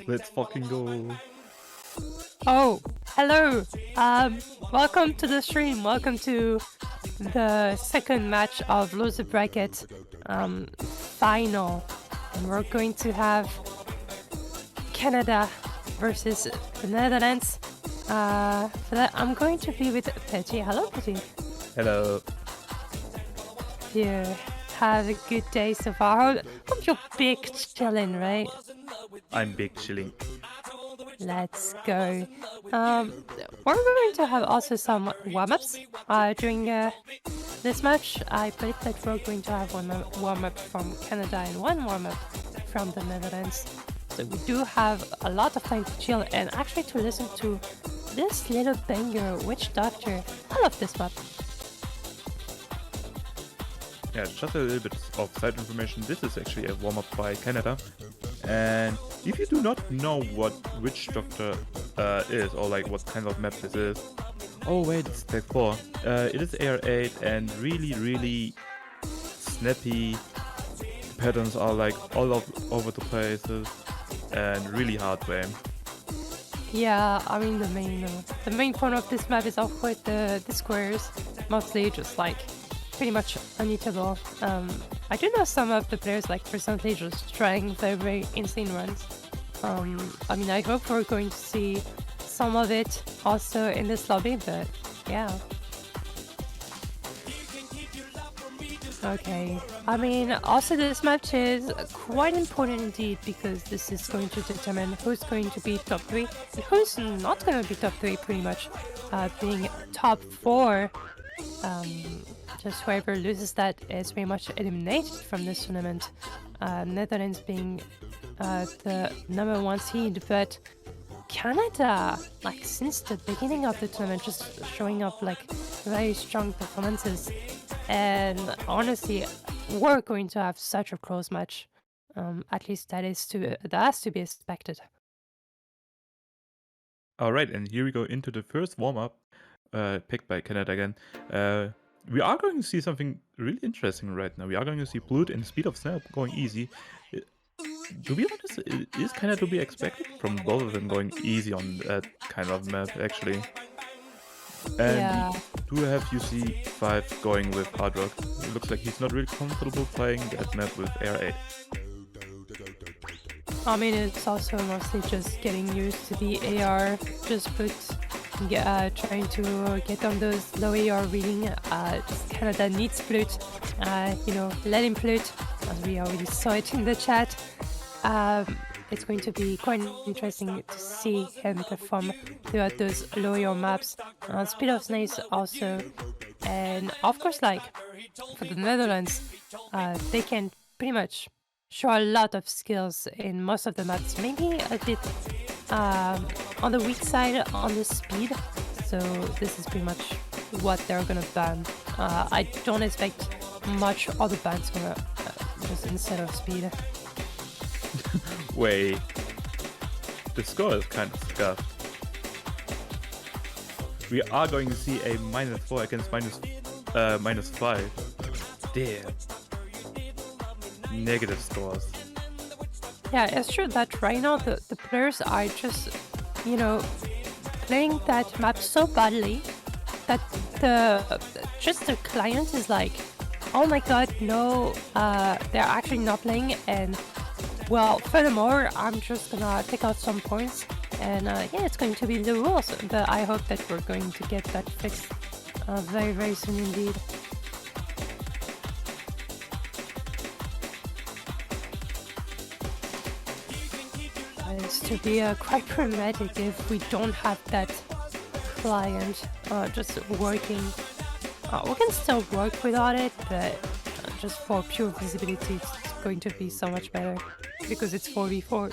Let's fucking go. Oh, hello. Welcome to the stream. Welcome to the second match of Loser Bracket final. And we're going to have Canada versus the Netherlands. For that, I'm going to be with Petty. Hello, Petty. Hello. You have a good day so far. Hope you're big chilling, right? I'm big chilling. Let's go. We're going to have also some warm-ups during this match. I believe that we're going to have one warm-up from Canada and one warm-up from the Netherlands. So we do have a lot of time to chill and actually to listen to this little banger, Witch Doctor. I love this map. Yeah, just a little bit of side information. This is actually a warm-up by Canada. And if you do not know what Witch Doctor is, or like what kind of map this is, oh wait, it's Tech 4. It is AR8 and really snappy. The patterns are like all over the places and really hard to aim. Yeah, I mean the main point of this map is of course the squares, mostly just like pretty much unhittable. I do know some of the players like recently just trying very insane runs. I mean, I hope we're going to see some of it also in this lobby, but yeah. Okay, I mean, also this match is quite important indeed because this is going to determine who's going to be top 3 and who's not going to be top 3 pretty much, being top 4. Just whoever loses that is very much eliminated from this tournament. Netherlands being the #1 seed, but Canada, like since the beginning of the tournament, just showing up like very strong performances. And honestly, we're going to have such a close match. At least that has to be expected. Alright, and here we go into the first warm-up, picked by Canada again. We are going to see something really interesting right now. We are going to see Blood and Speed of Snap going easy. To be honest, is kind of to be expected from both of them going easy on that kind of map, actually. And Yeah. we do have UC5 going with Hard Rock. It looks like he's not really comfortable playing that map with AR8. I mean, it's also mostly just getting used to the AR, just trying to get on those low AR reading. Just Canada needs Flute, you know, let him Flute, as we already saw it in the chat. It's going to be quite interesting to see him perform throughout those low AR maps. Speed of Snails also, and of course, like, for the Netherlands, they can pretty much show a lot of skills in most of the maps, maybe a bit on the weak side on the speed, so this is pretty much what they're gonna ban. I don't expect much other bans gonna just instead of speed. Wait, the score is kind of scuffed. We are going to see a -4 against -5. Damn. Negative scores. Yeah, it's true that right now the players are just, you know, playing that map so badly that the client is like, oh my god, no, they're actually not playing, and well, furthermore, I'm just gonna take out some points, and yeah, it's going to be the rules, but I hope that we're going to get that fixed very soon indeed. It's to be quite problematic if we don't have that client just working. We can still work without it, but just for pure visibility, it's going to be so much better because it's 4v4.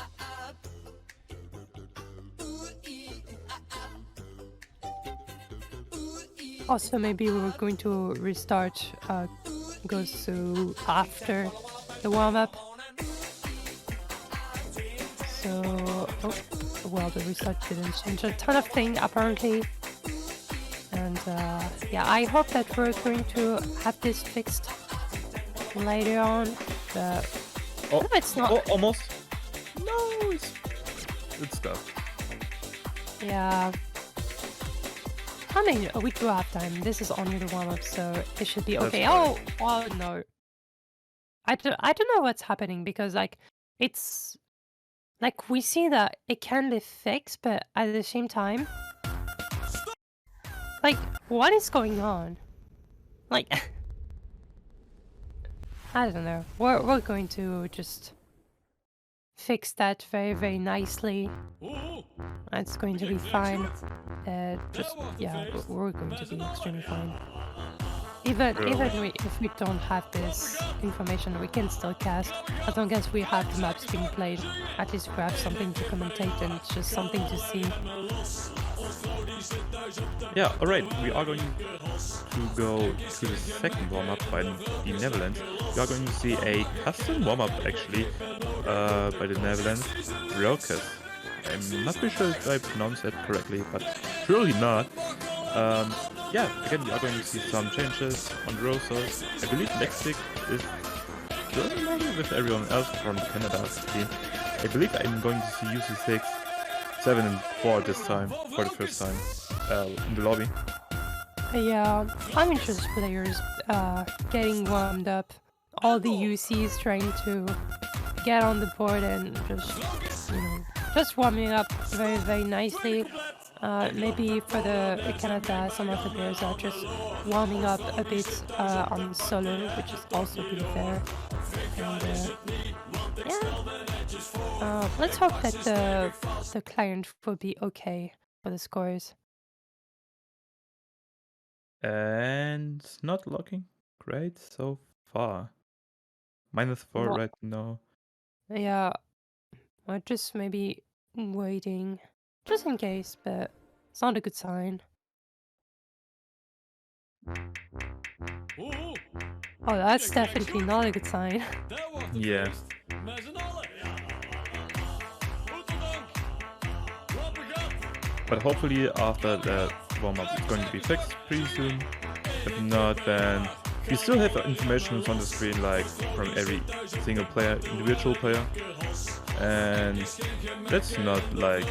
Also, maybe we're going to restart goes to after the warm-up. So, oh, well, the restart didn't change a ton of things apparently. And yeah, I hope that we're going to have this fixed later on. But Oh, no, it's not. Oh, almost. No, it's it's tough. Yeah. I mean, we do have time. This is only the warm-up, so it should be That's okay. right. Oh no. I don't know what's happening because like it's like we see that it can be fixed, but at the same time, like what is going on? Like I don't know. We're going to just fix that very, very nicely. It's going to be fine. Just yeah, we're going to be extremely fine. Even if we don't have this information, we can still cast as long as we have the maps being played. At least we have something to commentate and just something to see. Yeah, alright, we are going to go to the second warm-up by the Netherlands. We are going to see a custom warm-up actually by the Netherlands, Rokas. I'm not pretty sure if I pronounced that correctly, but surely not. Yeah, again, we are going to see some changes on the rosters. I believe Lextic is still in line with everyone else from Canada team. I believe I'm going to see UC6, 7 and 4 this time, for the first time, in the lobby. Yeah, I'm interested in players getting warmed up. All the UCs trying to get on the board and just warming up very, very nicely. Maybe for the Canada, some of the players are just warming up a bit on solo, which is also pretty fair. And yeah, let's hope that the client will be okay for the scores. And it's not looking great so far. -4 Well, right now. yeah, or just maybe waiting, just in case, but it's not a good sign. Oh, that's definitely not a good sign. Yeah. But hopefully after the warm-up it's going to be fixed pretty soon. If not, then we still have information on the screen, like from every single player, individual player. And that's not like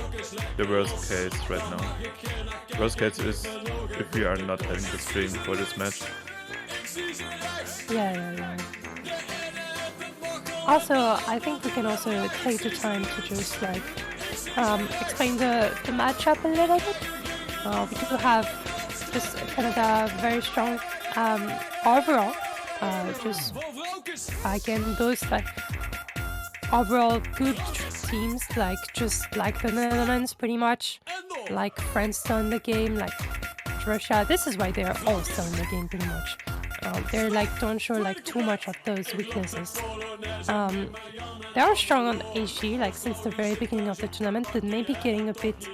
the worst case right now. Worst case is if we are not having the stream for this match. Yeah. Also, I think we can also take the time to just like explain the matchup a little bit. We do have just Canada very strong overall. Just again those like overall good teams, like just like the Netherlands pretty much, like France still in the game, like Russia. This is why they're all still in the game pretty much. They're like don't show like too much of those weaknesses. They are strong on HG like since the very beginning of the tournament, but maybe getting a bit,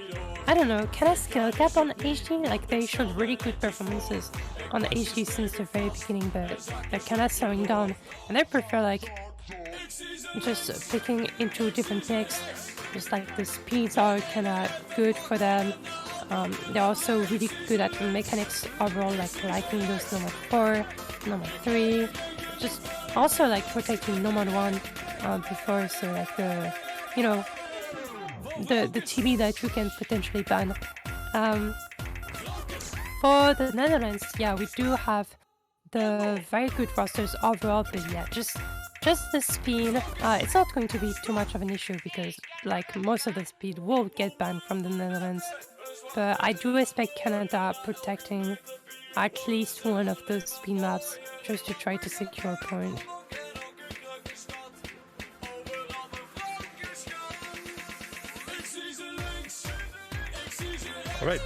I don't know, kind of skill cap on HG. Like they showed really good performances on the HG since the very beginning, but they're kind of slowing down, and I prefer like just picking into different picks. Just like the speeds are kind of good for them. They're also really good at the mechanics overall, like liking those Nomad 4, Nomad 3, just also like protecting Nomad 1 before, so like the TB that you can potentially ban. For the Netherlands, yeah, we do have the very good rosters overall, but yeah, just the speed, it's not going to be too much of an issue because like most of the speed will get banned from the Netherlands. But I do expect Canada protecting at least one of those speed maps just to try to secure a point. All right.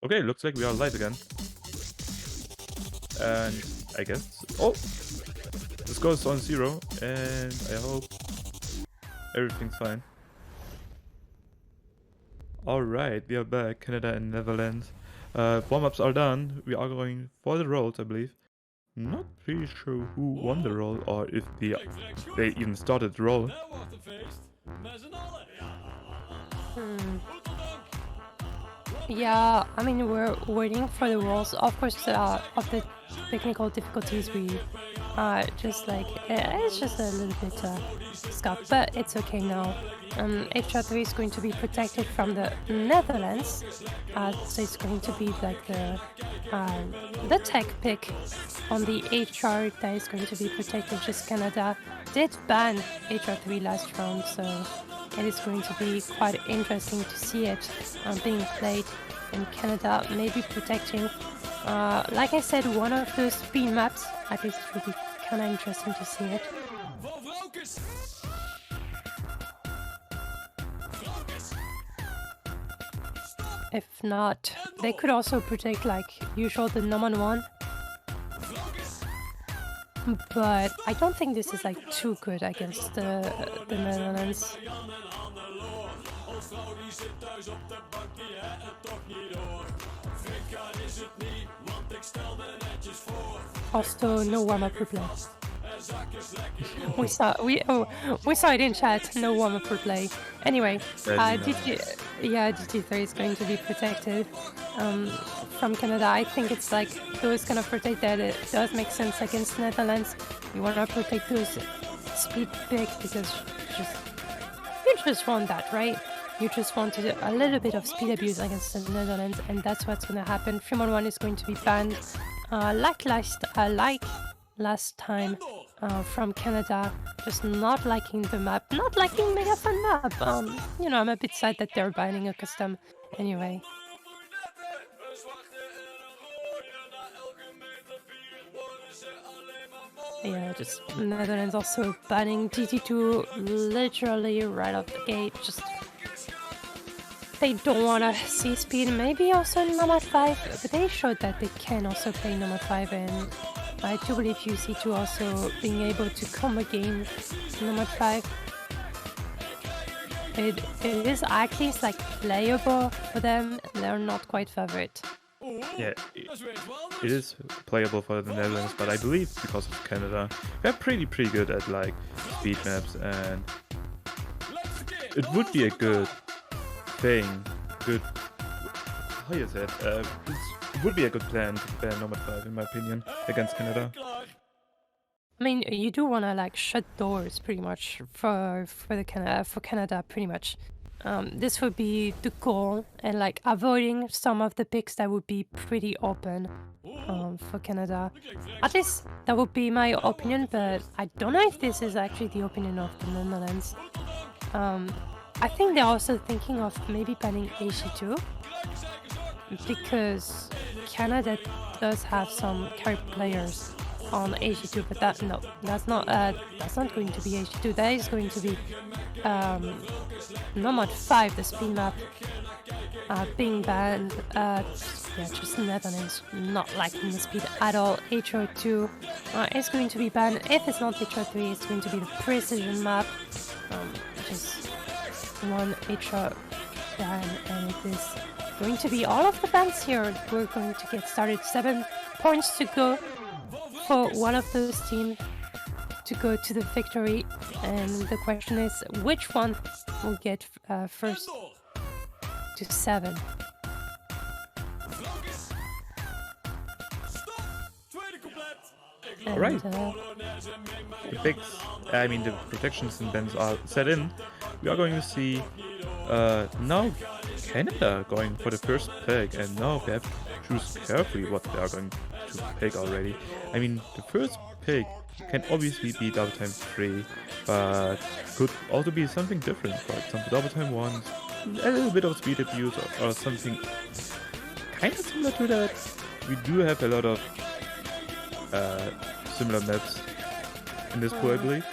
Okay, looks like we are live again. And I guess... Oh! The score is on 0, and I hope everything's fine. Alright, we are back, Canada and Netherlands. Warm-ups are done. We are going for the rolls, I believe. Not pretty sure who won the roll, or if they even started the roll. Yeah, I mean, we're waiting for the rolls. Of course, of the technical difficulties, we just like, it's just a little bit scuffed, but it's okay now. HR3 is going to be protected from the Netherlands, so it's going to be like the tech pick on the HR that is going to be protected. Just Canada did ban HR3 last round, so it is going to be quite interesting to see it being played in Canada, maybe protecting, like I said, one of the speed maps. At least it will be kind of interesting to see it. If not, they could also protect, like usual, the Norman one. But I don't think this is like too good against the Netherlands. Also, no warm-up replay. we saw it in chat. No warm-up replay. Anyway, DT3 is going to be protected from Canada. I think it's like those kind of protect that it does make sense against Netherlands. You want to protect those speed pick because you just want that, right? You just want to do a little bit of speed abuse against the Netherlands, and that's what's going to happen. 3-on-1 is going to be banned, like last time from Canada. Just not liking the map, not liking Mega Fun map. You know, I'm a bit sad that they're banning a custom. Anyway. Yeah, just Netherlands also banning DT2 literally right off the gate. Just they don't want to see speed. Maybe also Nomad 5, but they showed that they can also play Nomad 5, and I do believe UC2 also being able to combo game Nomad 5. It is at least like playable for them. They're not quite favorite. Yeah, it is playable for the Netherlands, but I believe because of Canada, they're pretty good at like speed maps, and it would be a good thing. How you say it? It would be a good plan to ban Nomad 5, in my opinion, against Canada. I mean, you do want to like shut doors pretty much for Canada, pretty much. This would be the goal, and like avoiding some of the picks that would be pretty open for Canada. At least that would be my opinion, but I don't know if this is actually the opinion of the Netherlands. I think they're also thinking of maybe banning AC2 because Canada does have some carry players on AC2, but that's not going to be AC2. That is going to be Nomad 5, the speed map, being banned. Yeah, just Netherlands not liking the speed at all. HO2 is going to be banned. If it's not HO3, it's going to be the precision map. Just one HR ban, and it is going to be all of the bans here. We're going to get started. 7 points to go for one of those teams to go to the victory, and the question is which one will get first to 7. All right. The picks, I mean the protections and bans are set in. We are going to see now Canada going for the first pick, and now they have to choose carefully what they are going to pick already. I mean, the first pick can obviously be double time 3, but could also be something different. For example, double time 1, a little bit of speed abuse, or something kind of similar to that. We do have a lot of similar maps in this pool, I believe.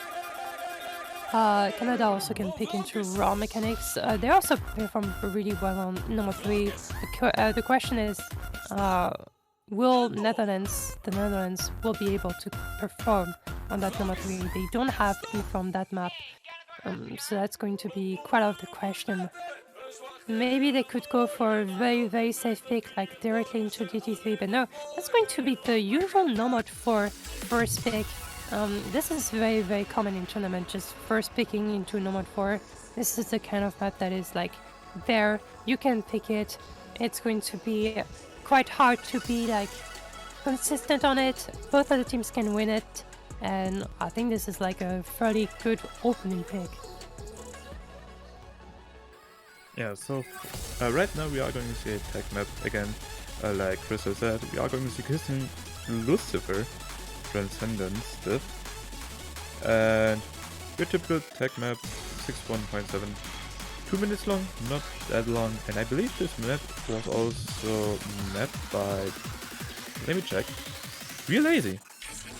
Canada also can pick into raw mechanics. They also perform really well on number 3. The question is, will the Netherlands will be able to perform on that number 3? They don't have info on that map, so that's going to be quite out of the question. Maybe they could go for a very, very safe pick, like directly into GT3, but no, that's going to be the usual nomad for first pick. This is very, very common in tournament, just first picking into nomad 4. This is the kind of map that is like there, you can pick it. It's going to be quite hard to be like consistent on it. Both of the teams can win it, and I think this is like a fairly good opening pick. Yeah, so right now we are going to see a tag map again, like Crystal said. We are going to see Christian Lucifer Transcendence Stiff, and your typical tag map, 6.1.7, 2 minutes long, not that long, and I believe this map was also mapped by, let me check, Real Lazy.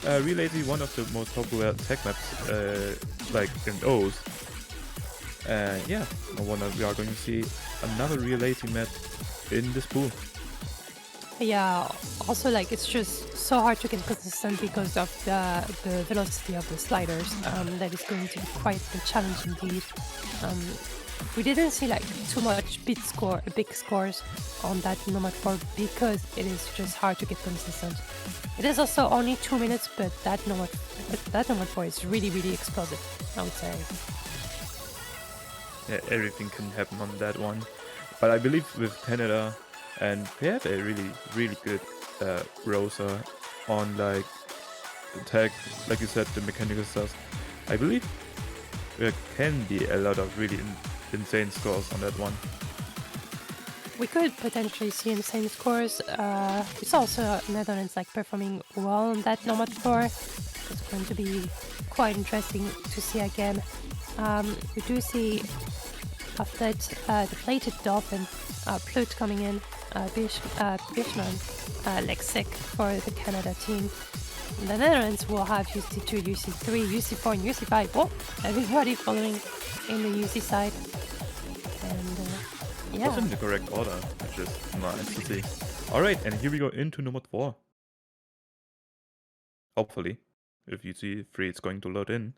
Real Lazy, one of the most popular tag maps like in O's. And yeah, no wonder we are going to see another Real Lazy map in this pool. Yeah, also like it's just so hard to get consistent because of the velocity of the sliders. That is going to be quite a challenge indeed. We didn't see like too much big scores on that Nomad 4 because it is just hard to get consistent. It is also only 2 minutes, but that Nomad 4 is really, really explosive, I would say. Yeah, everything can happen on that one. But I believe with Canada, and they have a really, really good roser on like the tag, like you said, the mechanical stuff. I believe there can be a lot of really insane scores on that one. We could potentially see insane scores. It's also Netherlands like performing well on that Nomad 4. It's going to be quite interesting to see again. We do see after that the plated dolphin, Plut coming in, Bishman, Lexic for the Canada team. The Netherlands will have UC2, UC3, UC4 and UC5. Oh, everybody following in the UC side. And yeah. That's in the correct order, which is nice to see. Alright, and here we go into number 4. Hopefully, if UC3 it's going to load in.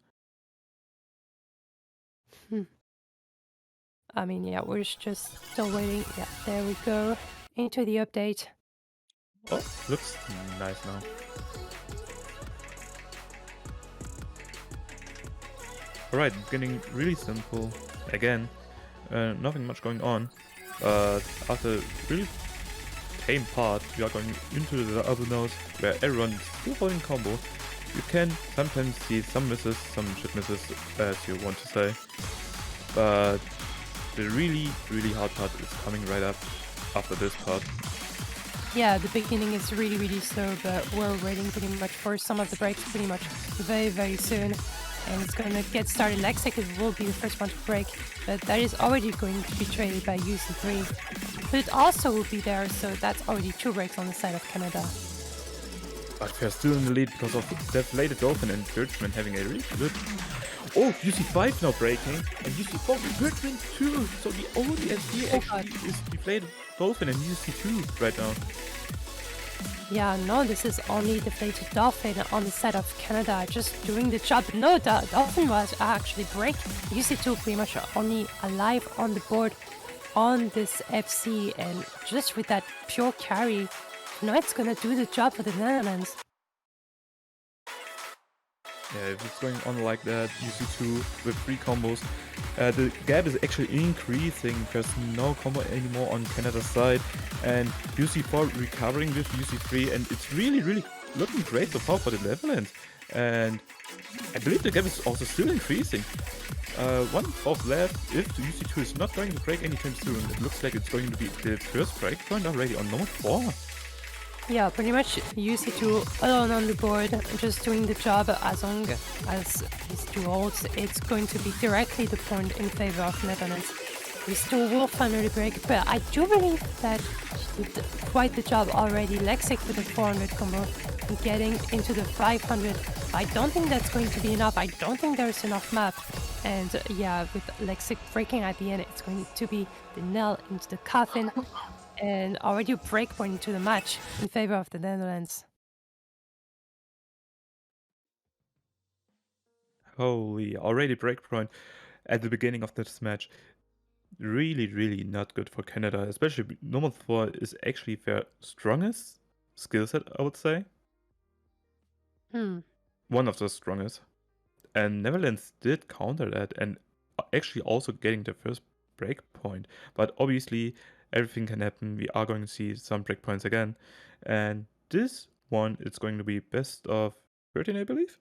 I mean, yeah, we're just still waiting. Yeah, there we go. Into the update. Oh, looks nice now. Alright, getting really simple again. Nothing much going on. After really tame part, we are going into the other nodes where everyone is still holding combo. You can sometimes see some misses, some shit misses, as you want to say. But the really, really hard part is coming right up after this part. Yeah, the beginning is really, really slow, but we're waiting pretty much for some of the breaks pretty much very, very soon. And it's going to get started. Lexic will be the first one to break, but that is already going to be traded by UC3. But it also will be there, so that's already 2 breaks on the side of Canada. But we're still in the lead because of Deflated Dolphin and Birchman having a really good... Oh, UC5 now breaking, and UC4 Birchman too! So the only SD actually is Deflated Dolphin and UC2 right now. Yeah, no, this is only Deflated Dolphin on the side of Canada just doing the job. No, the Dolphin was actually breaking. UC2 pretty much only alive on the board on this FC, and just with that pure carry, now it's gonna do the job for the Netherlands. Yeah, if it's going on like that, UC2 with 3 combos, the gap is actually increasing. There's no combo anymore on Canada's side, and UC4 recovering with UC3, and it's really, really looking great so far for the Netherlands. And I believe the gap is also still increasing. 1 off left. If the UC2 is not going to break anytime soon, it looks like it's going to be the first break point already on number 4. Yeah, pretty much UC2 alone on the board, just doing the job. As long as these 2 ults, it's going to be directly the point in favor of Netherlands. These 2 will finally break, but I do believe that he did quite the job already. Lexic with a 400 combo, getting into the 500. I don't think that's going to be enough. I don't think there's enough map. And yeah, with Lexic breaking at the end, it's going to be the nail into the coffin and already a breakpoint into the match in favor of the Netherlands. Holy, already breakpoint at the beginning of this match. Really, really not good for Canada, especially normal 4 is actually their strongest skill set, I would say. One of the strongest. And Netherlands did counter that and actually also getting the first breakpoint. But obviously, everything can happen. We are going to see some breakpoints again. And this one, it's going to be best of 13, I believe.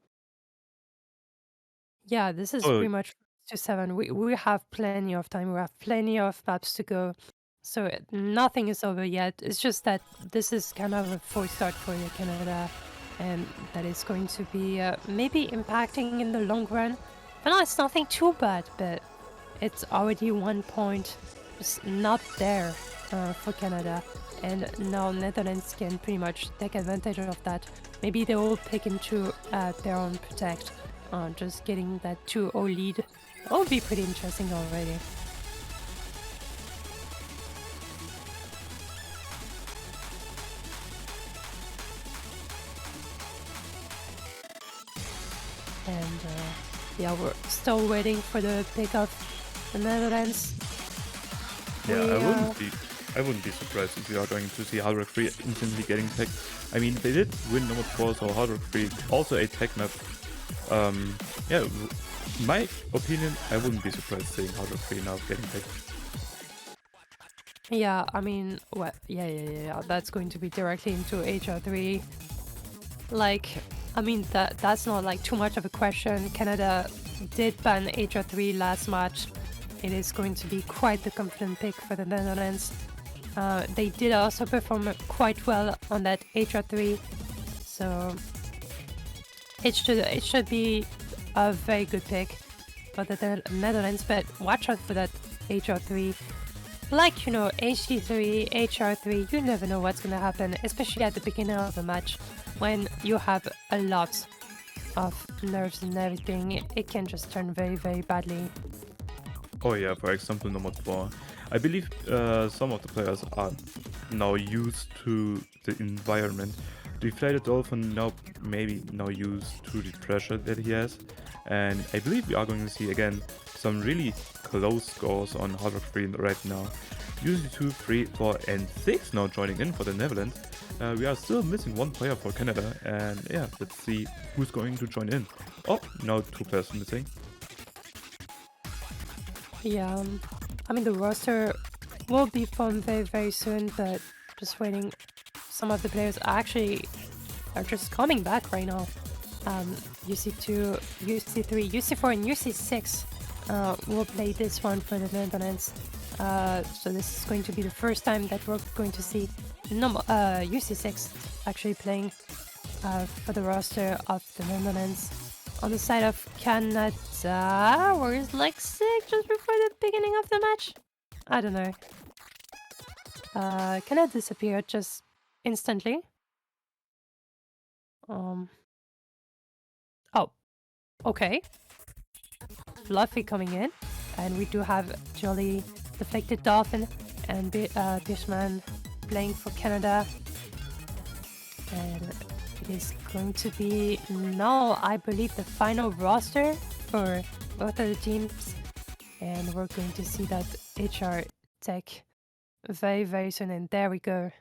Yeah, this is pretty much to 7. We have plenty of time. We have plenty of maps to go. So nothing is over yet. It's just that this is kind of a forced start for Canada, and that is going to be maybe impacting in the long run. But no, it's nothing too bad, but it's already 1 point. It's not there for Canada. And now Netherlands can pretty much take advantage of that. Maybe they will pick into their own protect. Just getting that 2-0 lead. That would be pretty interesting already. And yeah, we're still waiting for the pick of the Netherlands. Yeah, I wouldn't be surprised if we are going to see Hardrock 3 instantly getting picked. I mean, they did win number 4, so Hardrock 3 also a tech map. Yeah, in my opinion, I wouldn't be surprised seeing Hardrock 3 now getting picked. Yeah, I mean, what? Yeah. That's going to be directly into HR3. Like, I mean, that's not like too much of a question. Canada did ban HR3 last match. It is going to be quite the confident pick for the Netherlands. They did also perform quite well on that HR3, so it should be a very good pick for the Netherlands. But watch out for that HR3. Like, you know, HT3, HR3, you never know what's gonna happen, especially at the beginning of the match when you have a lot of nerves and everything. It can just turn very, very badly. Oh yeah, for example, number 4. I believe some of the players are now used to the environment. The Deflated Dolphin maybe now used to the pressure that he has. And I believe we are going to see again some really close scores on Hardrock 3 right now. Usually 2, 3, 4, and 6 now joining in for the Netherlands. We are still missing 1 player for Canada, and yeah, let's see who's going to join in. Oh, now 2 players missing. Yeah, I mean, the roster will be formed very, very soon, but just waiting. Some of the players are just coming back right now. UC2, UC3, UC4, and UC6 will play this one for the Netherlands. So this is going to be the first time that we're going to see UC6 actually playing for the roster of the Netherlands. On the side of Canada, where is Lexic just before the beginning of the match? I don't know. Canada disappeared just instantly. Oh, okay. Fluffy coming in, and we do have Jolly, Deflected Dolphin, and Dishman playing for Canada. And it is going to be now, I believe, the final roster for both of the teams. And we're going to see that HR Tech very, very soon. And there we go.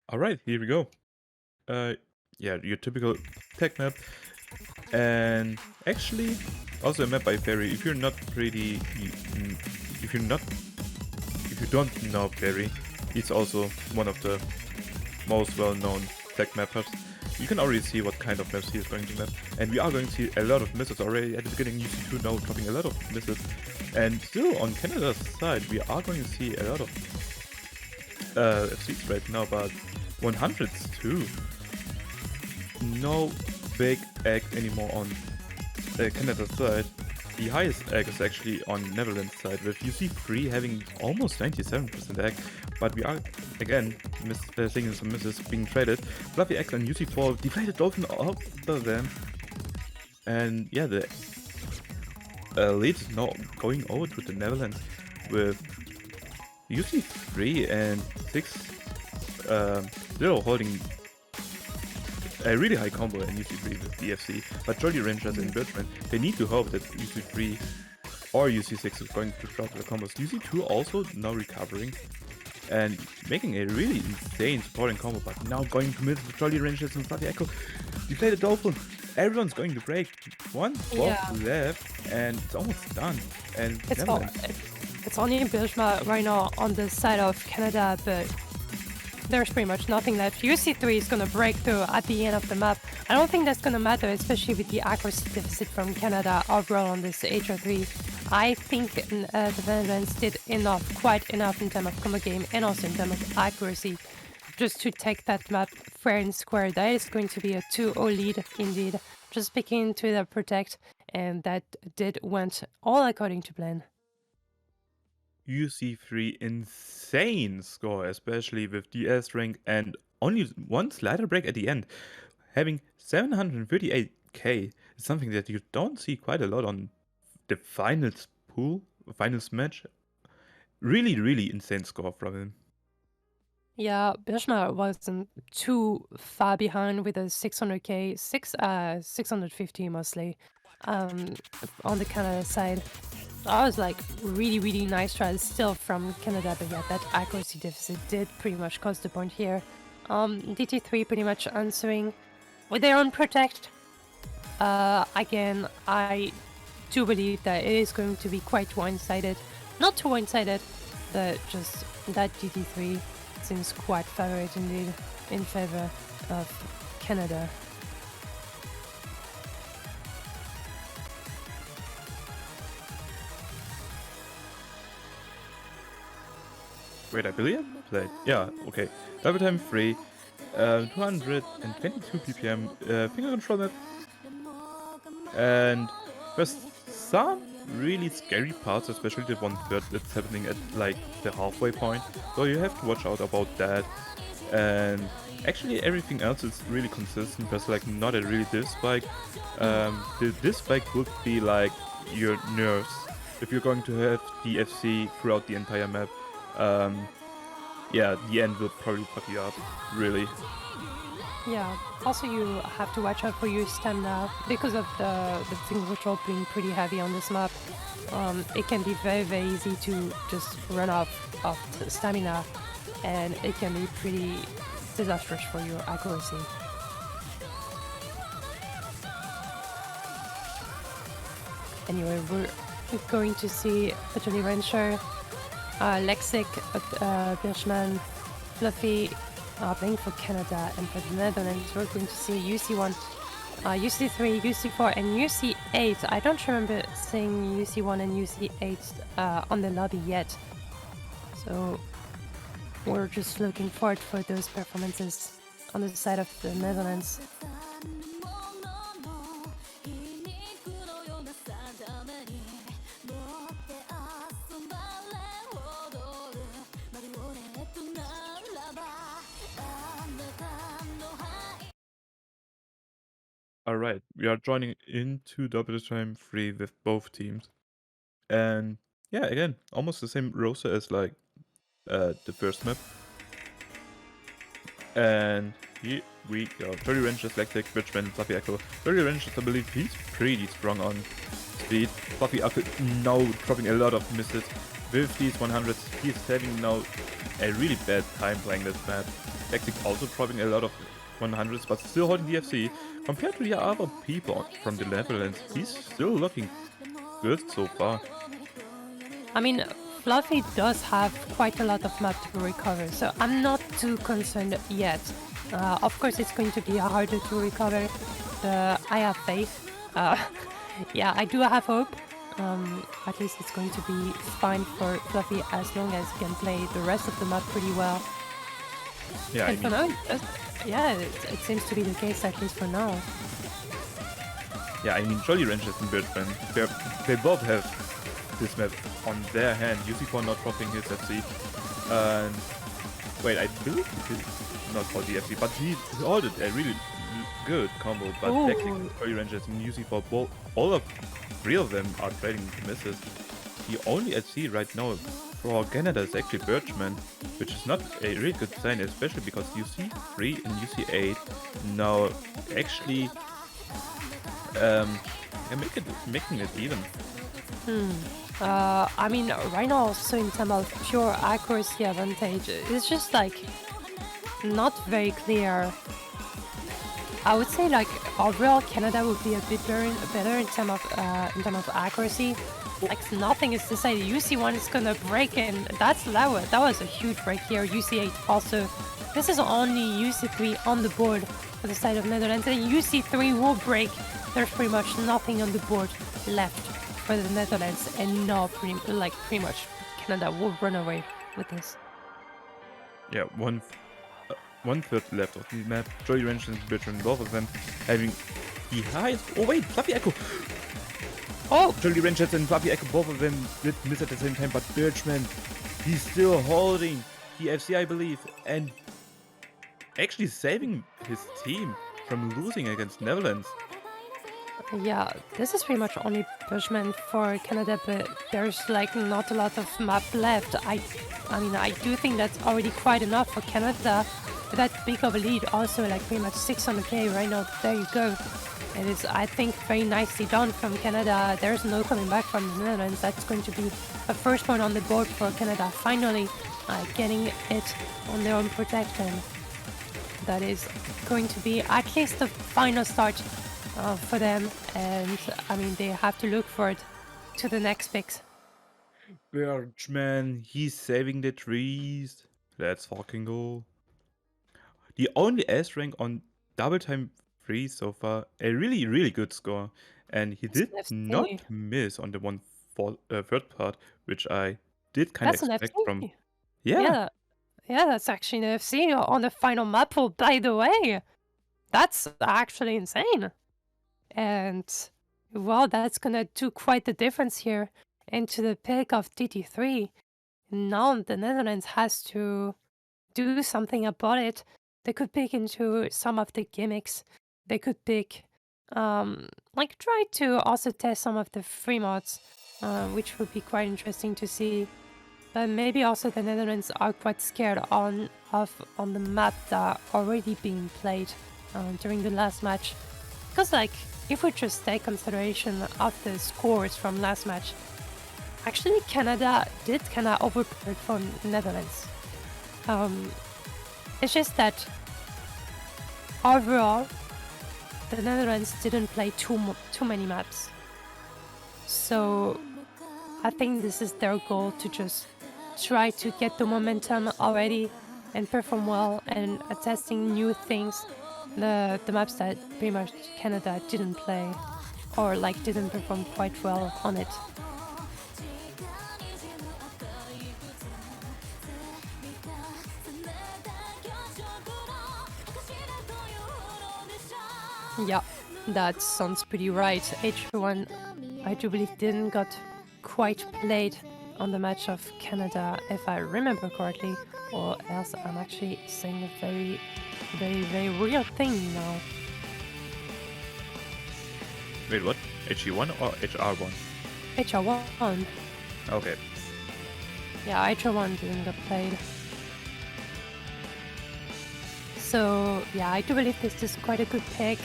All right, here we go. Yeah, your typical tech map. And actually, also a map by Barry. If you don't know Barry, he's also one of the most well-known tech mappers. You can already see what kind of maps he is going to map. And we are going to see a lot of misses already at the beginning. UC2 now dropping a lot of misses. And still on Canada's side, we are going to see a lot of FCs right now, but 100s too. No big act anymore on Canada's side. the highest egg is actually on Netherlands side, with UC3 having almost 97% egg, but we are, again, seeing some misses being traded. Fluffy X and UC4 deflated Dolphin after them. And yeah, the lead is now going over to the Netherlands with UC3 and 6 still holding a really high combo in UC3 with DFC, but Jolly Rangers and Birchman, they need to hope that UC3 or UC6 is going to drop the combos. UC2 also now recovering and making a really insane supporting combo, but now going to mid with Jolly Rangers and Fluffy Echo. Deflated Dolphin. Everyone's going to break. One block left, and it's almost done. And it's only Birchman right now on the side of Canada, but there's pretty much nothing left. UC3 is going to break through at the end of the map. I don't think that's going to matter, especially with the accuracy deficit from Canada overall on this HO3. I think the Netherlands did quite enough in terms of combo game and also in terms of accuracy just to take that map fair and square. That is going to be a 2-0 lead indeed. Just picking to the protect, and that went all according to plan. UC3 insane score, especially with DS rank and only one slider break at the end. Having 738k is something that you don't see quite a lot on the finals match. Really, really insane score from him. Yeah, Birchman wasn't too far behind with a 600k, 650 mostly, on the Canada side. That was like really, really nice tries still from Canada, but yeah, that accuracy deficit did pretty much cost the point here. DT3 pretty much answering with their own protect. Again, I do believe that it is going to be quite one-sided. Not too one-sided, but just that DT3 seems quite favorite indeed in favor of Canada. Wait, I believe I played. Yeah, okay. Double time 3, 222 ppm, finger control map. And there's some really scary parts, especially the 1/3 that's happening at like the halfway point. So you have to watch out about that. And actually everything else is really consistent. There's like not a really div spike. The div spike would be like your nerves. If you're going to have DFC throughout the entire map, yeah, the end will probably fuck you up, really. Yeah, also you have to watch out for your stamina because of the finger control being pretty heavy on this map. It can be very, very easy to just run off of stamina, and it can be pretty disastrous for your accuracy. Anyway, we're going to see a Jolly Rancher, Lexic, Birchman, Fluffy playing for Canada, and for the Netherlands we're going to see UC1, UC3, UC4 and UC8. I don't remember seeing UC1 and UC8 on the lobby yet, so we're just looking forward for those performances on the side of the Netherlands. Alright, we are joining into double time 3 with both teams. And yeah, again, almost the same roster as like the first map. And here we go. Jolly Rangers, Lactic, Birchman, Fluffy Echo. Jolly Rangers, I believe he's pretty strong on speed. Fluffy Echo now dropping a lot of misses with these 100s. He's having now a really bad time playing this map. Lactic also dropping a lot of 100s, but still holding DFC. Compared to the other people from the Netherlands, he's still looking good so far. I mean, Fluffy does have quite a lot of map to recover, so I'm not too concerned yet. Of course, it's going to be harder to recover, but I have faith. Yeah, I do have hope. At least it's going to be fine for Fluffy as long as he can play the rest of the map pretty well. Yeah, and for now, yeah, it seems to be the case, at least for now. Yeah, I mean, Jolly Ranchers and Birchman, they both have this map on their hand. UC4 not dropping his FC. And wait, I believe he did not for the FC, but he ordered a really good combo. But Ooh. backing Jolly Ranchers and UC4, all of three of them are trading misses. The only FC right now for Canada is actually Birchman, which is not a really good sign, especially because UC3 and UC8 now actually making it even. I mean, right now, also in terms of pure accuracy advantage, it's just like not very clear. I would say like overall Canada would be a bit better in terms of accuracy. Like nothing is decided. UC1 is gonna break, and that was a huge break here. UC8 also. This is only UC3 on the board for the side of Netherlands, and UC3 will break. There's pretty much nothing on the board left for the Netherlands, and now pretty much Canada will run away with this. Yeah, one third left of the map. Jolly Ranchers and Birchman, both of them having the highest. Oh wait, Fluffy Echo. Oh, Jolly Ranchers and Fluffy Echo, both of them did miss at the same time, but Birchman, he's still holding the FC, I believe, and actually saving his team from losing against Netherlands. yeah, this is pretty much only Bushman for Canada, but there's like not a lot of map left. I mean, I do think that's already quite enough for Canada. With that big of a lead, also like pretty much 600k right now. There you go. It is, I think, very nicely done from Canada. There's no coming back from the Netherlands. That's going to be a first point on the board for Canada. Finally, getting it on their own protection. That is going to be at least the final start for them. And I mean, they have to look forward to the next picks. Birchman, he's saving the trees. Let's fucking go. The only S rank on double time 3 so far, a really, really good score. And he did not miss on the third part, which I did kind of expect from. Yeah, that's actually an FC on the final map. Oh, by the way, that's actually insane. And well, that's gonna do quite the difference here into the pick of TT3. Now the Netherlands has to do something about it. They could pick into some of the gimmicks. They could pick, like try to also test some of the free mods, which would be quite interesting to see. But maybe also the Netherlands are quite scared on the map that are already being played during the last match. Because like, if we just take consideration of the scores from last match, actually Canada did kind of overperform Netherlands. It's just that overall, the Netherlands didn't play too many maps. So I think this is their goal, to just try to get the momentum already and perform well and testing new things. The maps that pretty much Canada didn't play or like didn't perform quite well on it. Yeah, that sounds pretty right. H1, I do believe, didn't got quite played on the match of Canada, if I remember correctly, or else I'm actually saying a very, very, very real thing now. Wait, what? HE1 or HR1? HR1. Okay. Yeah, HR1 didn't get played. So yeah, I do believe this is quite a good pick.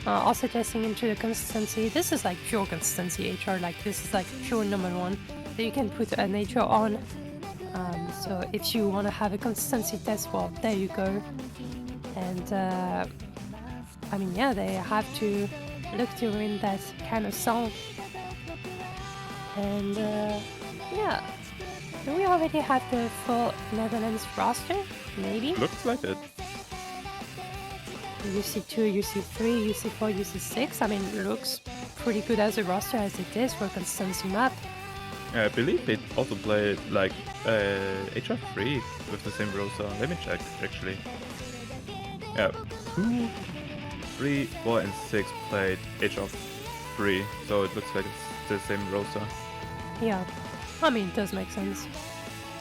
Also testing into the consistency. This is like pure consistency HR, like this is like pure number one. So you can put an HR on. So if you want to have a consistency test, well, there you go. And I mean, yeah, they have to look to win that kind of song. And yeah, do we already have the full Netherlands roster? Maybe? Looks like it. UC2, UC3, UC4, UC6. I mean, looks pretty good as a roster as it is for a consistency map. I believe they also played like HR3 with the same roster. Let me check actually. Yeah, 2, 3, 4, and 6 played 3, so it looks like it's the same roster. Yeah, I mean, it does make sense.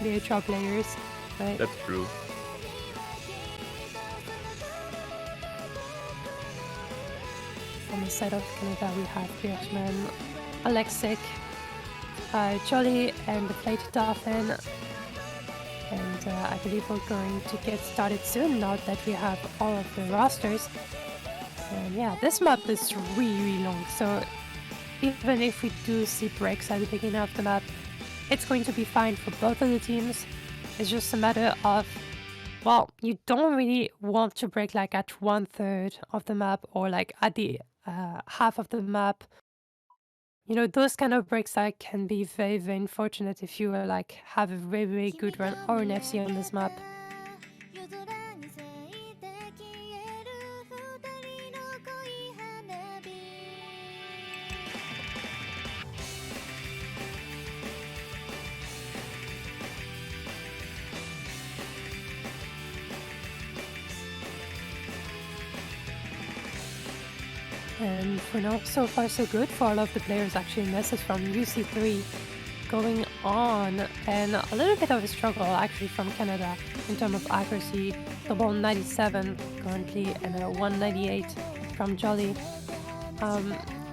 The HR players, right? That's true. On the side of Canada, we have Birchman, Alexic, Jolly, and the Plate Dolphin. And I believe we're going to get started soon now that we have all of the rosters. And yeah, this map is really long, so even if we do see breaks at the beginning of the map, it's going to be fine for both of the teams. It's just a matter of, well, you don't really want to break like at 1/3 of the map or like at the half of the map. You know, those kind of breaks that can be very, very unfortunate if you like have a very, very good run or an FC on this map. And for now, so far so good for all of the players. Actually, message from UC3 going on, and a little bit of a struggle actually from Canada in terms of accuracy. Double 97 currently and a 198 from Jolly.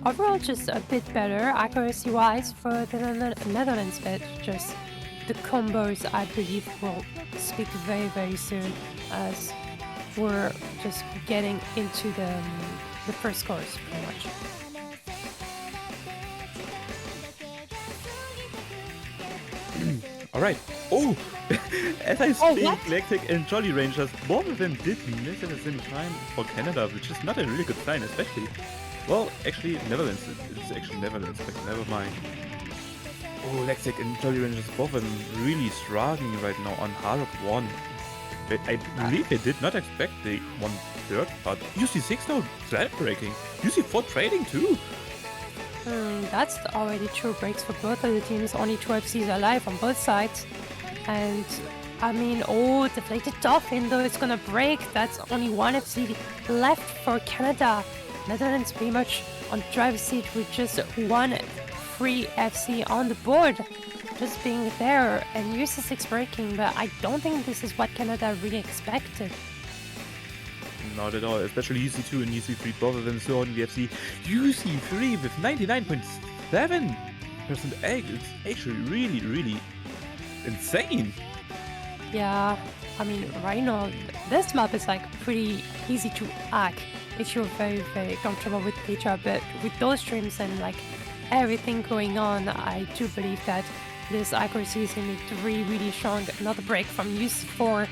Overall, just a bit better accuracy-wise for the Netherlands, but just the combos I believe will speak very, very soon as we're just getting into the first course, pretty much. Alright. Oh! As I speak, what? Lactic and Jolly Rangers, both of them did miss at the same time for Canada, which is not a really good sign, especially. Well, actually, Netherlands. It's actually Netherlands, but never mind. Oh, Lactic and Jolly Rangers, both of them really struggling right now on Hard Rock 1. But I believe they did not expect the 1/3, but UC6 now slap breaking. UC4 trading too. That's already two breaks for both of the teams. Only 2 FCs alive on both sides. And I mean, oh, deflated Dolphin though, it's gonna break. That's only 1 FC left for Canada. Netherlands pretty much on driver's seat with just 1 free FC on the board. Just being there and UC6 breaking, but I don't think this is what Canada really expected. Not at all, especially UC2 and UC3, both of them still holding the FC. UC3 with 99.7% egg, it's actually really, really insane. Yeah, I mean, right now, this map is like pretty easy to hack if you're very, very comfortable with HR, but with those streams and like everything going on, I do believe that this accuracy is going to be really, really strong. Another break from UC4.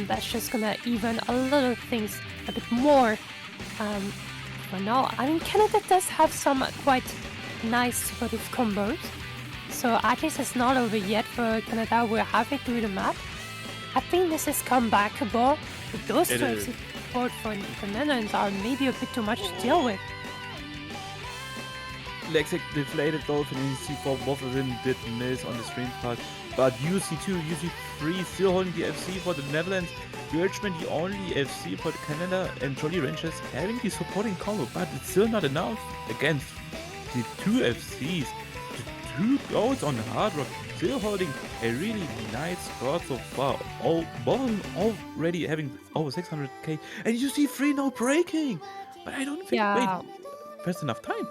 That's just gonna even a little things a bit more for now. I mean, Canada does have some quite nice supportive combos, so at least it's not over yet for Canada. We're halfway through the map. I think this is comebackable, but those two FC support for the Netherlands are maybe a bit too much to deal with. Lexic deflated Dolphin and UC4, both of them did miss on the stream part. But UC2, UC3 still holding the FC for the Netherlands. Birchman the only FC for Canada, and Jolly Rangers having the supporting combo, but it's still not enough against the 2 FCs. The 2 goals on Hard Rock, still holding a really nice score so far. Both of them already having over 600k, and UC3 now breaking. But I don't think there's enough time.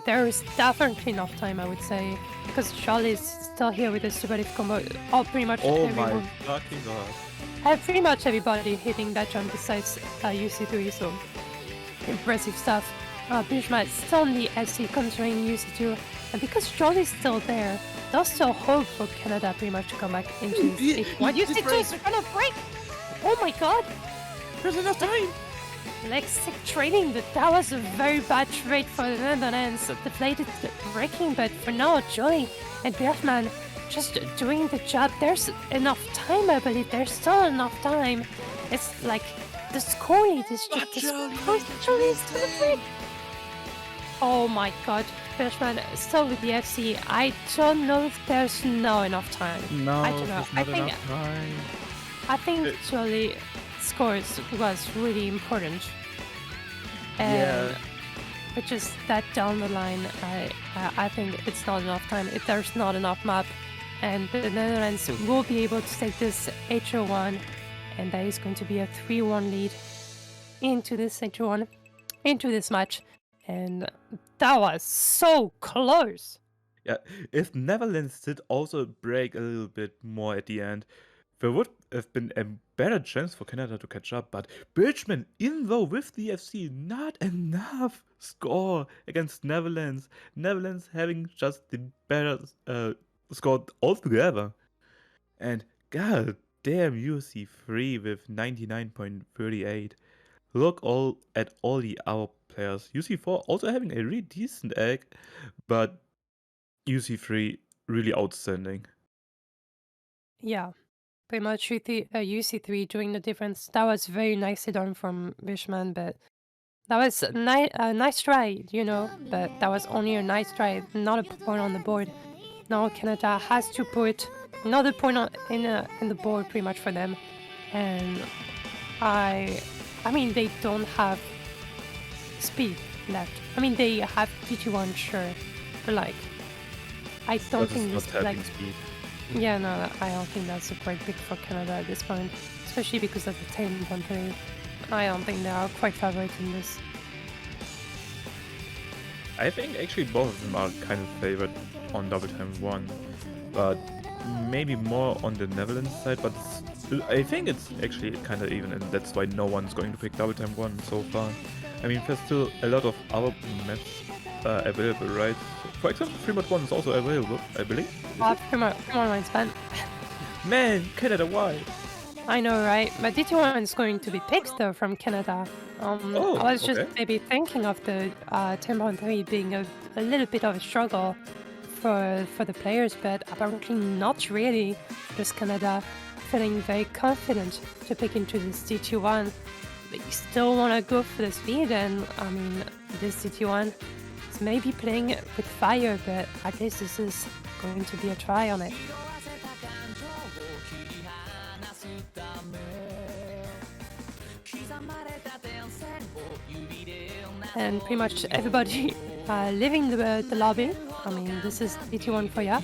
There is definitely enough time, I would say, because Charlie is still here with his supportive combo. Pretty much my fucking god. Pretty much everybody hitting that jump besides UC3, so impressive stuff. Bishma is still in the FC controlling UC2, and because Charlie's still there, there's still hope for Canada pretty much to come back into this H1. UC2 is gonna break! Oh my god! There's enough time! Lexic trading, but that was a very bad trade for the Netherlands. Deflated breaking, but for now, Jolly and Bergman just doing the job. There's enough time, I believe. There's still enough time. It's like the score lead is just Jolly is gonna break. Oh my god, Bergman still with the FC. I don't know if there's not enough time. No, I don't know. I think Jolly scores was really important. And but just that down the line, I think it's not enough time. If there's not enough map, and the Netherlands will be able to take this HO1, and that is going to be a 3-1 lead into this HO1, into this match, and that was so close. Yeah, if Netherlands did also break a little bit more at the end, there would have been a better chance for Canada to catch up, but Birchman, even though with the FC, not enough score against Netherlands. Netherlands having just the better score altogether. And god damn, UC3 with 99.38. Look at all the other players. UC4 also having a really decent egg, but UC3 really outstanding. Yeah, pretty much UC3 doing the difference. That was very nicely done from Wishman, but that was a nice try, you know, but that was only a nice try, not a point on the board. Now Canada has to put another point in the board pretty much for them, and I mean they don't have speed left. I mean they have DT1 sure, but like I don't think this like speed. yeah, no, I don't think that's a great pick for Canada at this point, especially because of the 10-1-3. I don't think they are quite favourite in this. I think actually both of them are kind of favored on double time 1, but maybe more on the Netherlands side, but I think it's actually kind of even, and that's why no one's going to pick double time 1 so far. I mean, there's still a lot of other maps available, right? For example, 3-1 is also available, I believe. 3-1 spent. Man, Canada, why? I know, right? But DT1 is going to be picked though from Canada. I was just maybe thinking of the 10.3 being a little bit of a struggle for the players, but apparently not really. Just Canada feeling very confident to pick into this DT1. But you still want to go for the speed, and I mean, this DT1 is maybe playing with fire, but at least this is going to be a try on it. And pretty much everybody leaving the lobby. I mean, this is DT1 for ya.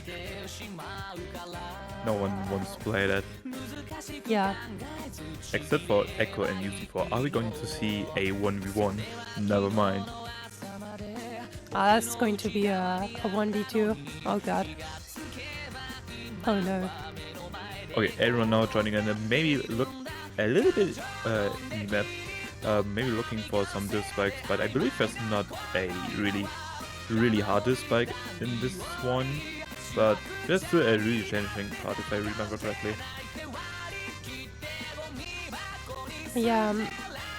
No one wants to play that. Yeah. Except for Echo and UC4. Are we going to see a 1v1? Never mind. That's going to be a 1v2. Oh god. Oh no. Okay, everyone now joining in and maybe look a little bit in the map. Maybe looking for some diff spikes, but I believe there's not a really hard diff spike in this one. But there's still a really challenging part if I remember correctly. Yeah,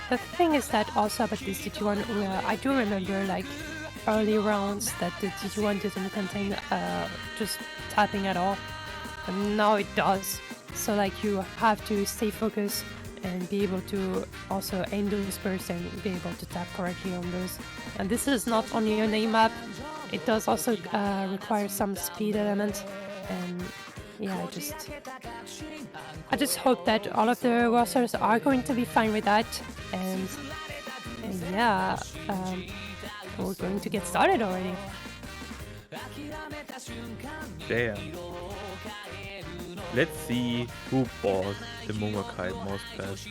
the thing is that also about this DT1, I do remember like early rounds that the DT1 didn't contain just tapping at all, and now it does. So like you have to stay focused and be able to also aim those bursts and be able to tap correctly on those. And this is not only an aim map, it does also require some speed element, and yeah, I just hope that all of the rosters are going to be fine with that, and yeah, we're going to get started already. Damn. Let's see who bought the Momokai most best.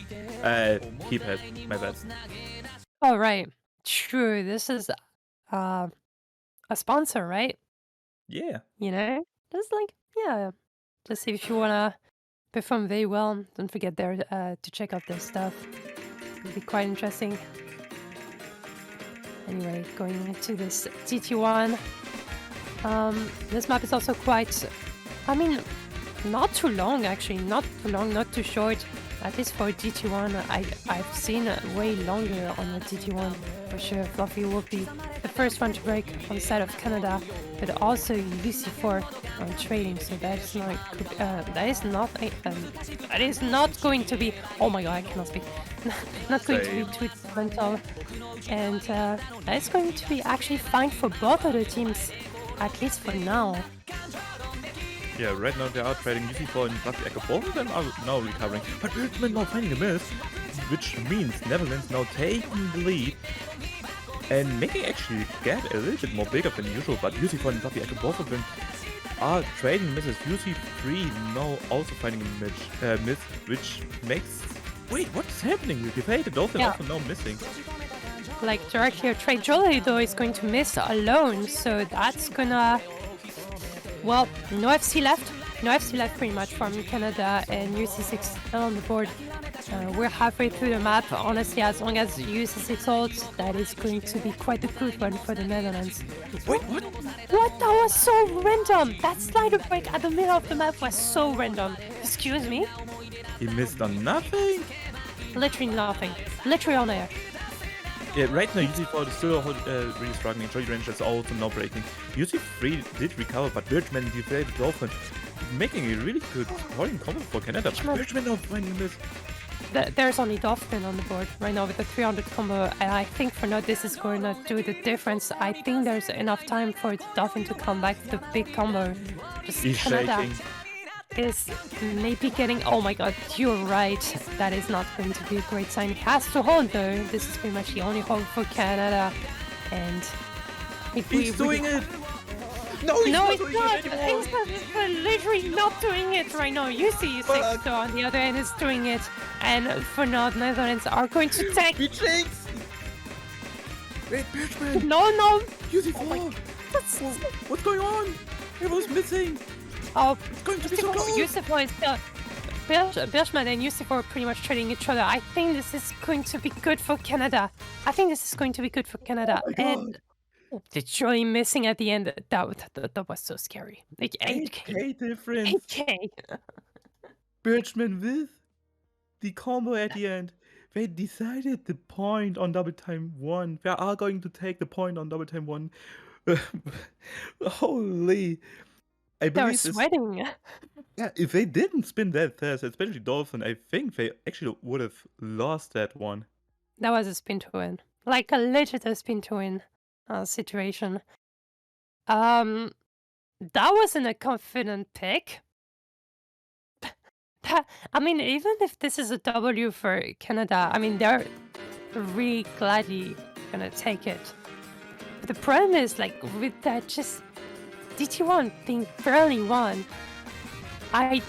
Keypad, my bad. Alright, true, this is a sponsor, right? Yeah. You know? Just like, yeah. Just if you wanna perform very well, don't forget there to check out their stuff. It'll be quite interesting. Anyway, going into this DT1. This map is also quite, I mean, not too long actually, not too long, not too short. At least for DT1, I've seen way longer on the DT1 for sure. Fluffy will be the first one to break on the side of Canada, but also UC4 on trading. So that is not going to be. Oh my god, I cannot speak. Not going to be too mental, and that is going to be actually fine for both of the teams, at least for now. Yeah, right now they are trading UC4 and Fluffy Echo. Both of them are now recovering, but Birchman now finding a miss, which means Netherlands now taking the lead. and making actually get a little bit more bigger than usual, but UC4 and WC both of them are trading misses. UC3 now also finding a miss, which makes... Wait, what's happening? The Dolphin also now missing. Like directly a trade Jolly though is going to miss alone, so that's gonna... Well, no FC left. No FC left pretty much from Canada, and UC6 on the board. We're halfway through the map. Honestly, as long as UC6 holds, that is going to be quite a good one for the Netherlands. Wait, what? What? That was so random! That slider break at the middle of the map was so random. Excuse me? He missed on nothing? Literally nothing. Literally on air. Yeah, right now UC4 is still really struggling. Jolly Range is also now breaking. UC3 did recover, but Birchman deflated Dolphin, making a really good supporting combo for Canada. Birchman now finding this. There's only Dolphin on the board right now with the 300 combo, and I think for now this is going to do the difference. I think there's enough time for Dolphin to come back with the big combo. Just He's Canada shaking. is maybe getting... Oh my god, you're right. That is not going to be a great sign. He has to hold though. This is pretty much the only hope for Canada. And if He's doing it! No, he's no, not it's doing not. it anymore! He's literally not doing it right now. UC6 though on the other end is doing it. And for now, the Netherlands are going to take... He cheats! Wait, Birchman! No! UC4! What's going on? It was missing! Oh, It's going to be so close! UC4 is still... Birchman and UC4 are pretty much trading each other. I think this is going to be good for Canada. And the Joy missing at the end, that was so scary. Like 8k. 8k difference! 8k. Birchman with the combo at the end. They decided the point on double time 1. They are going to take the point on double time 1. Holy. I They're believe this... sweating. Yeah, if they didn't spin that fast, especially Dolphin, I think they actually would have lost that one. That was a spin to win. Like a legit spin to win situation. That wasn't a confident pick. I mean, even if this is a W for Canada, I mean, they're really gladly gonna take it. But the problem is, like, with that just DT1 being barely won, they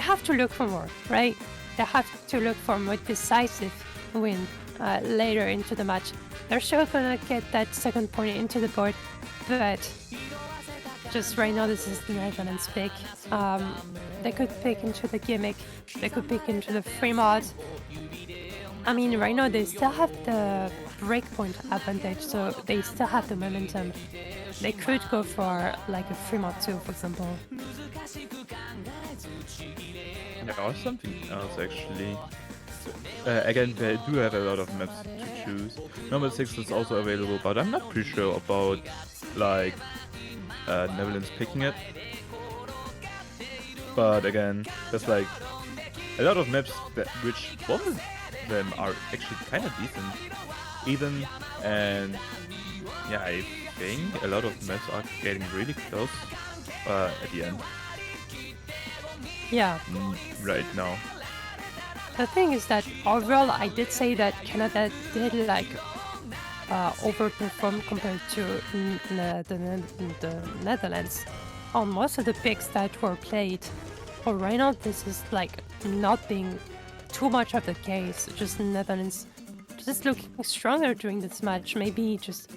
have to look for more, right? They have to look for more decisive win later into the match. They're sure gonna get that second point into the board, but just right now this is the Netherlands pick. They could pick into the gimmick, they could pick into the free mod. I mean, right now they still have the breakpoint advantage, so they still have the momentum. They could go for like a free mod 2, for example. Yeah, or something else actually. Again, they do have a lot of maps to choose. Number 6 is also available, but I'm not pretty sure about like Netherlands picking it. But again, there's like a lot of maps which both of them are actually kind of decent, even, and yeah, I think a lot of maps are getting really close at the end. Yeah. Right now. The thing is that overall, I did say that Canada did like overperform compared to the Netherlands on most of the picks that were played. But right now, this is like not being too much of the case. Just Netherlands just looking stronger during this match. Maybe just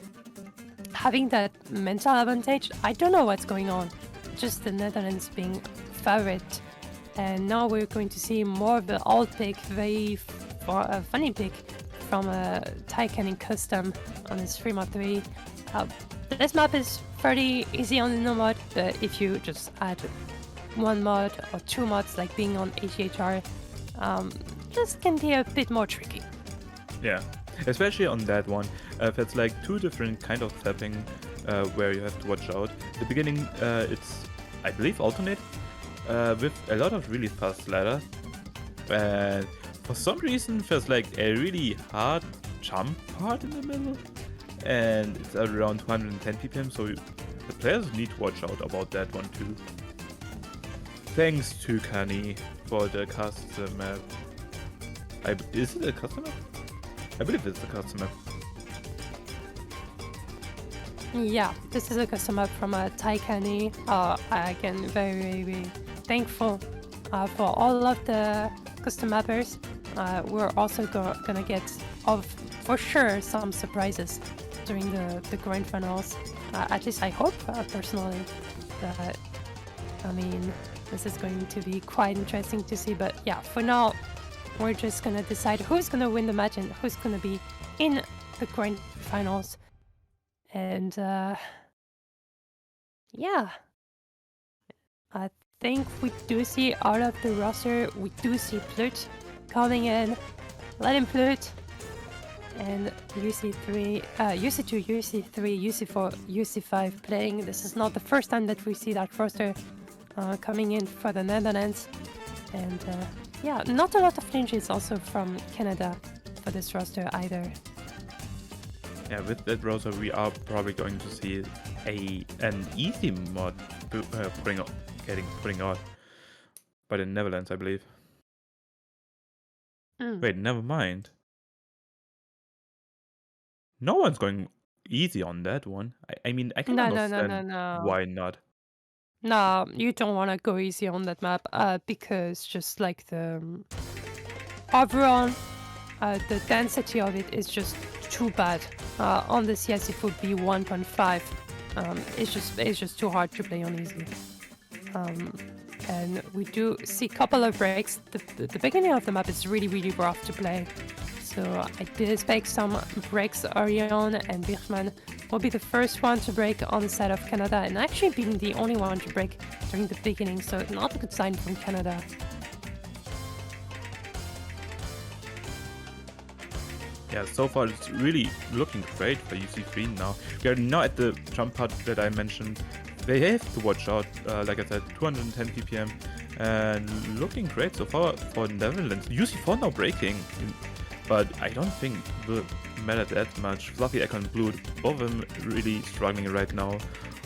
having that mental advantage. I don't know what's going on. Just the Netherlands being favorite. And now we're going to see more of the old pick, very funny pick from a Taiken custom on this free mod 3. This map is fairly easy on the no mod, but if you just add one mod or two mods, like being on HHR, this can be a bit more tricky. Yeah, especially on that one. That's like two different kind of tapping where you have to watch out. The beginning, it's, I believe, alternate. With a lot of really fast ladders, and for some reason there's like a really hard jump part in the middle, and it's around 210 ppm, so the players need to watch out about that one too. Thanks to Kani for the custom map. Is it a custom map? I believe it's a custom map. Yeah, this is a custom map from Taikani. Again, very, very, very thankful for all of the custom mappers. We're also gonna get, for sure, some surprises during the grand finals. At least I hope, personally, that, I mean, this is going to be quite interesting to see. But yeah, for now, we're just gonna decide who's gonna win the match and who's gonna be in the grand finals. And yeah, I think we do see out of the roster, we do see Plut coming in, letting Plut, and UC3, UC2, UC3, UC4, UC5 playing. This is not the first time that we see that roster coming in for the Netherlands. And yeah, not a lot of flinches also from Canada for this roster either. Yeah, with that browser, we are probably going to see an easy mod putting out by the Netherlands, I believe. Wait, never mind. No one's going easy on that one. I mean, I can understand No. why not. No, you don't want to go easy on that map because just like the overall, the density of it is just too bad. On the CS it would be 1.5. It's just too hard to play on easy. And we do see a couple of breaks. The beginning of the map is really, really rough to play. So I did expect some breaks early on, and Birchman will be the first one to break on the side of Canada, and actually being the only one to break during the beginning, so not a good sign from Canada. Yeah, so far it's really looking great for UC3 now. We are now at the jump part that I mentioned. They have to watch out, like I said, 210 ppm, and looking great so far for the Netherlands. UC4 now breaking, but I don't think it will matter that much. Fluffy, Econ, Blue, both of them really struggling right now.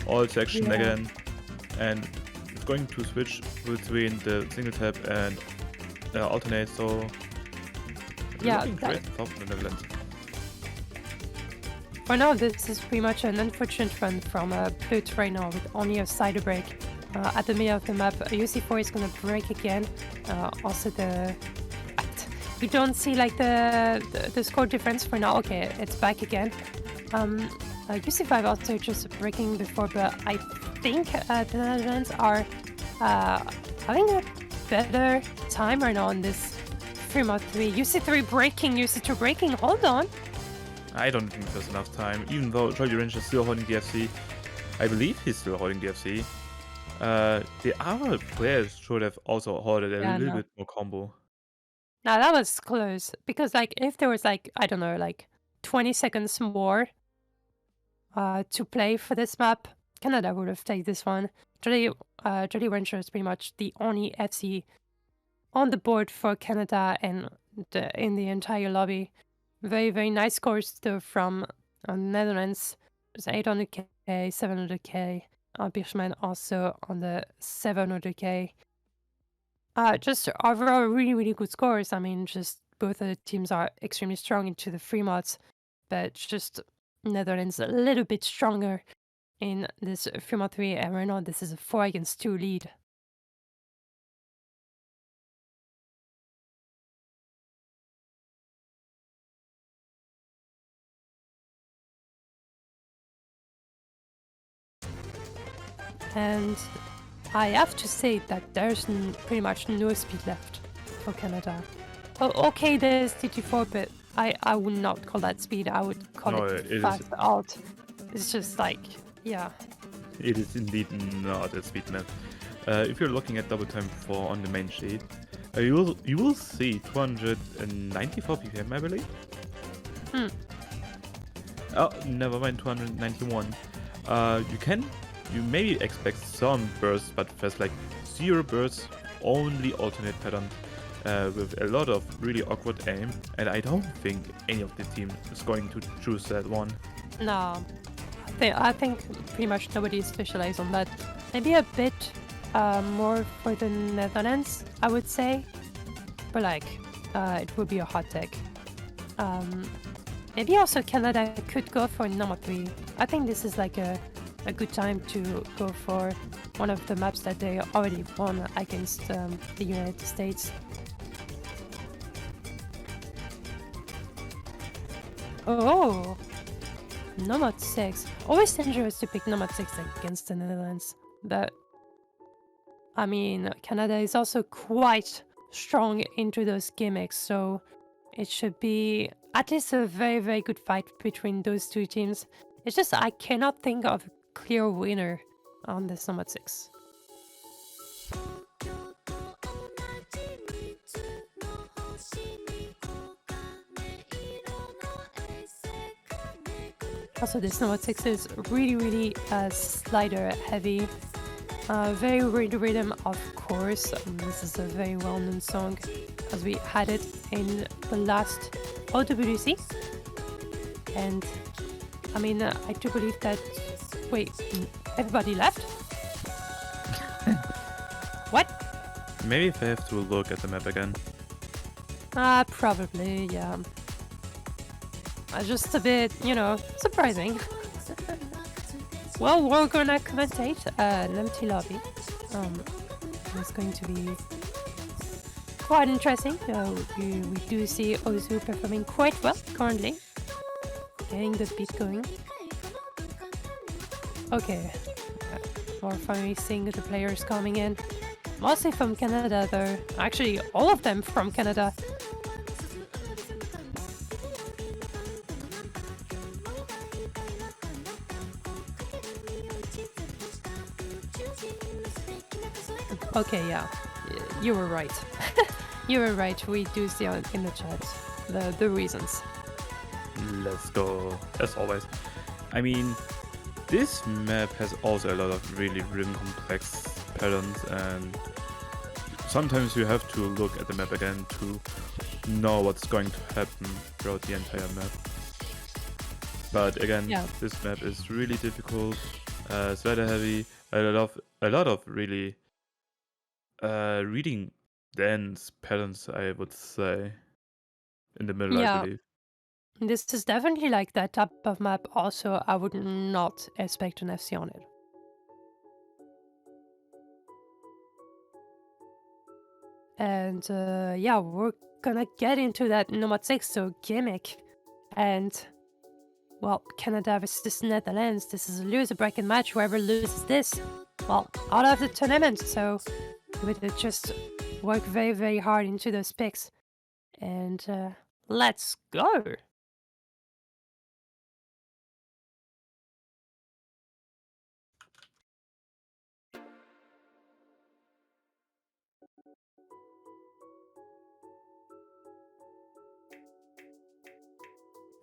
All section again, and it's going to switch between the single tap and alternate, so looking great for the Netherlands. For now, this is pretty much an unfortunate run from Plut right now with only a cider break. At the middle of the map, UC4 is gonna break again. Also we don't see like the score difference for now. Okay, it's back again. UC5 also just breaking before, but I think the Netherlands are having a better time right now on this 3-3. UC3 breaking, UC2 breaking, hold on. I don't think there's enough time, even though Jolly Range is still holding the FC. I believe he's still holding the FC. The other players should have also held a little bit more combo. Now that was close, because like if there was like, I don't know, like 20 seconds more to play for this map, Canada would have taken this one. Jolly Rancher is pretty much the only FC on the board for Canada and in the entire lobby. Very, very nice scores though from Netherlands. It's 800k, 700k. Birchman also on the 700k. Just overall really, really good scores. I mean, just both of the teams are extremely strong into the free mods, but just Netherlands a little bit stronger in this 3-3, and right now this is a 4-2 lead. And I have to say that there's pretty much no speed left for Canada. Oh, okay, there's TT4, but I would not call that speed. I would call it fast alt. It's just like, yeah. It is indeed not a speed map. If you're looking at double time 4 on the main sheet, you will see 294 ppm, I believe. Oh, never mind, 291. You maybe expect some bursts, but there's like 0 bursts, only alternate pattern with a lot of really awkward aim, and I don't think any of the team is going to choose that one. No, I think pretty much nobody is specialized on that. Maybe a bit more for the Netherlands, I would say, but like it would be a hot take. Maybe also Canada could go for number 3. I think this is like a good time to go for one of the maps that they already won against the United States. Oh, Nomad 6. Always dangerous to pick Nomad 6 against the Netherlands. But, I mean, Canada is also quite strong into those gimmicks, so it should be at least a very, very good fight between those two teams. It's just I cannot think of a clear winner on this Nomad 6. Also, this Nomad 6 is really slider heavy. Very rhythm, of course. This is a very well-known song as we had it in the last 5WC. And I mean, I do believe that... Wait, everybody left? What? Maybe if I have to look at the map again. Probably, yeah. Just a bit, you know, surprising. Well, we're gonna commentate an empty lobby. It's going to be quite interesting. We do see Ozu performing quite well currently. Getting the beat going. Okay. We're finally seeing the players coming in. Mostly from Canada though. Actually, all of them from Canada. Okay, yeah, you were right. You were right. We do see in the chat the reasons. Let's go, as always. I mean, this map has also a lot of really complex patterns, and sometimes you have to look at the map again to know what's going to happen throughout the entire map. But again, This map is really difficult, slider heavy, a lot of really reading dense patterns, I would say, in the middle, I believe. This is definitely like that type of map. Also, I would not expect an FC on it. And yeah, we're gonna get into that Nomad 6, so gimmick. And, well, Canada versus Netherlands. This is a loser bracket match. Whoever loses this, well, out of the tournament. So we would just work very hard into those picks. And let's go!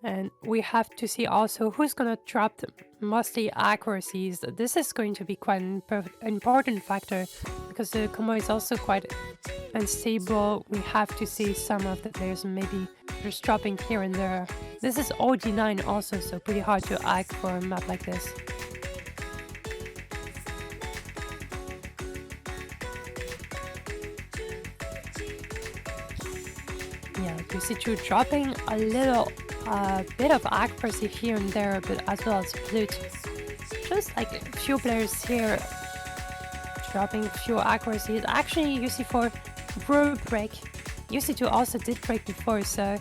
And we have to see also who's gonna drop the mostly accuracies. This is going to be quite an important factor because the combo is also quite unstable. We have to see some of the players maybe just dropping here and there. This is OD9 also, so pretty hard to act for a map like this. Yeah, you see two dropping a little bit of accuracy here and there, but as well as flute. Just like a few players here dropping a few accuracies. Actually, UC4 broke break. UC2 also did break before, so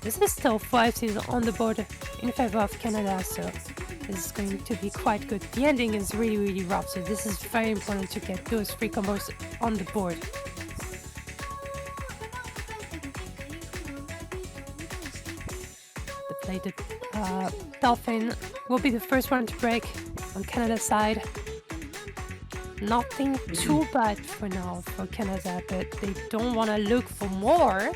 this is still 5 seasons on the board in favor of Canada, so this is going to be quite good. The ending is really rough, so this is very important to get those 3 combos on the board. The Dolphin will be the first one to break on Canada's side. Nothing too bad for now for Canada, but they don't want to look for more.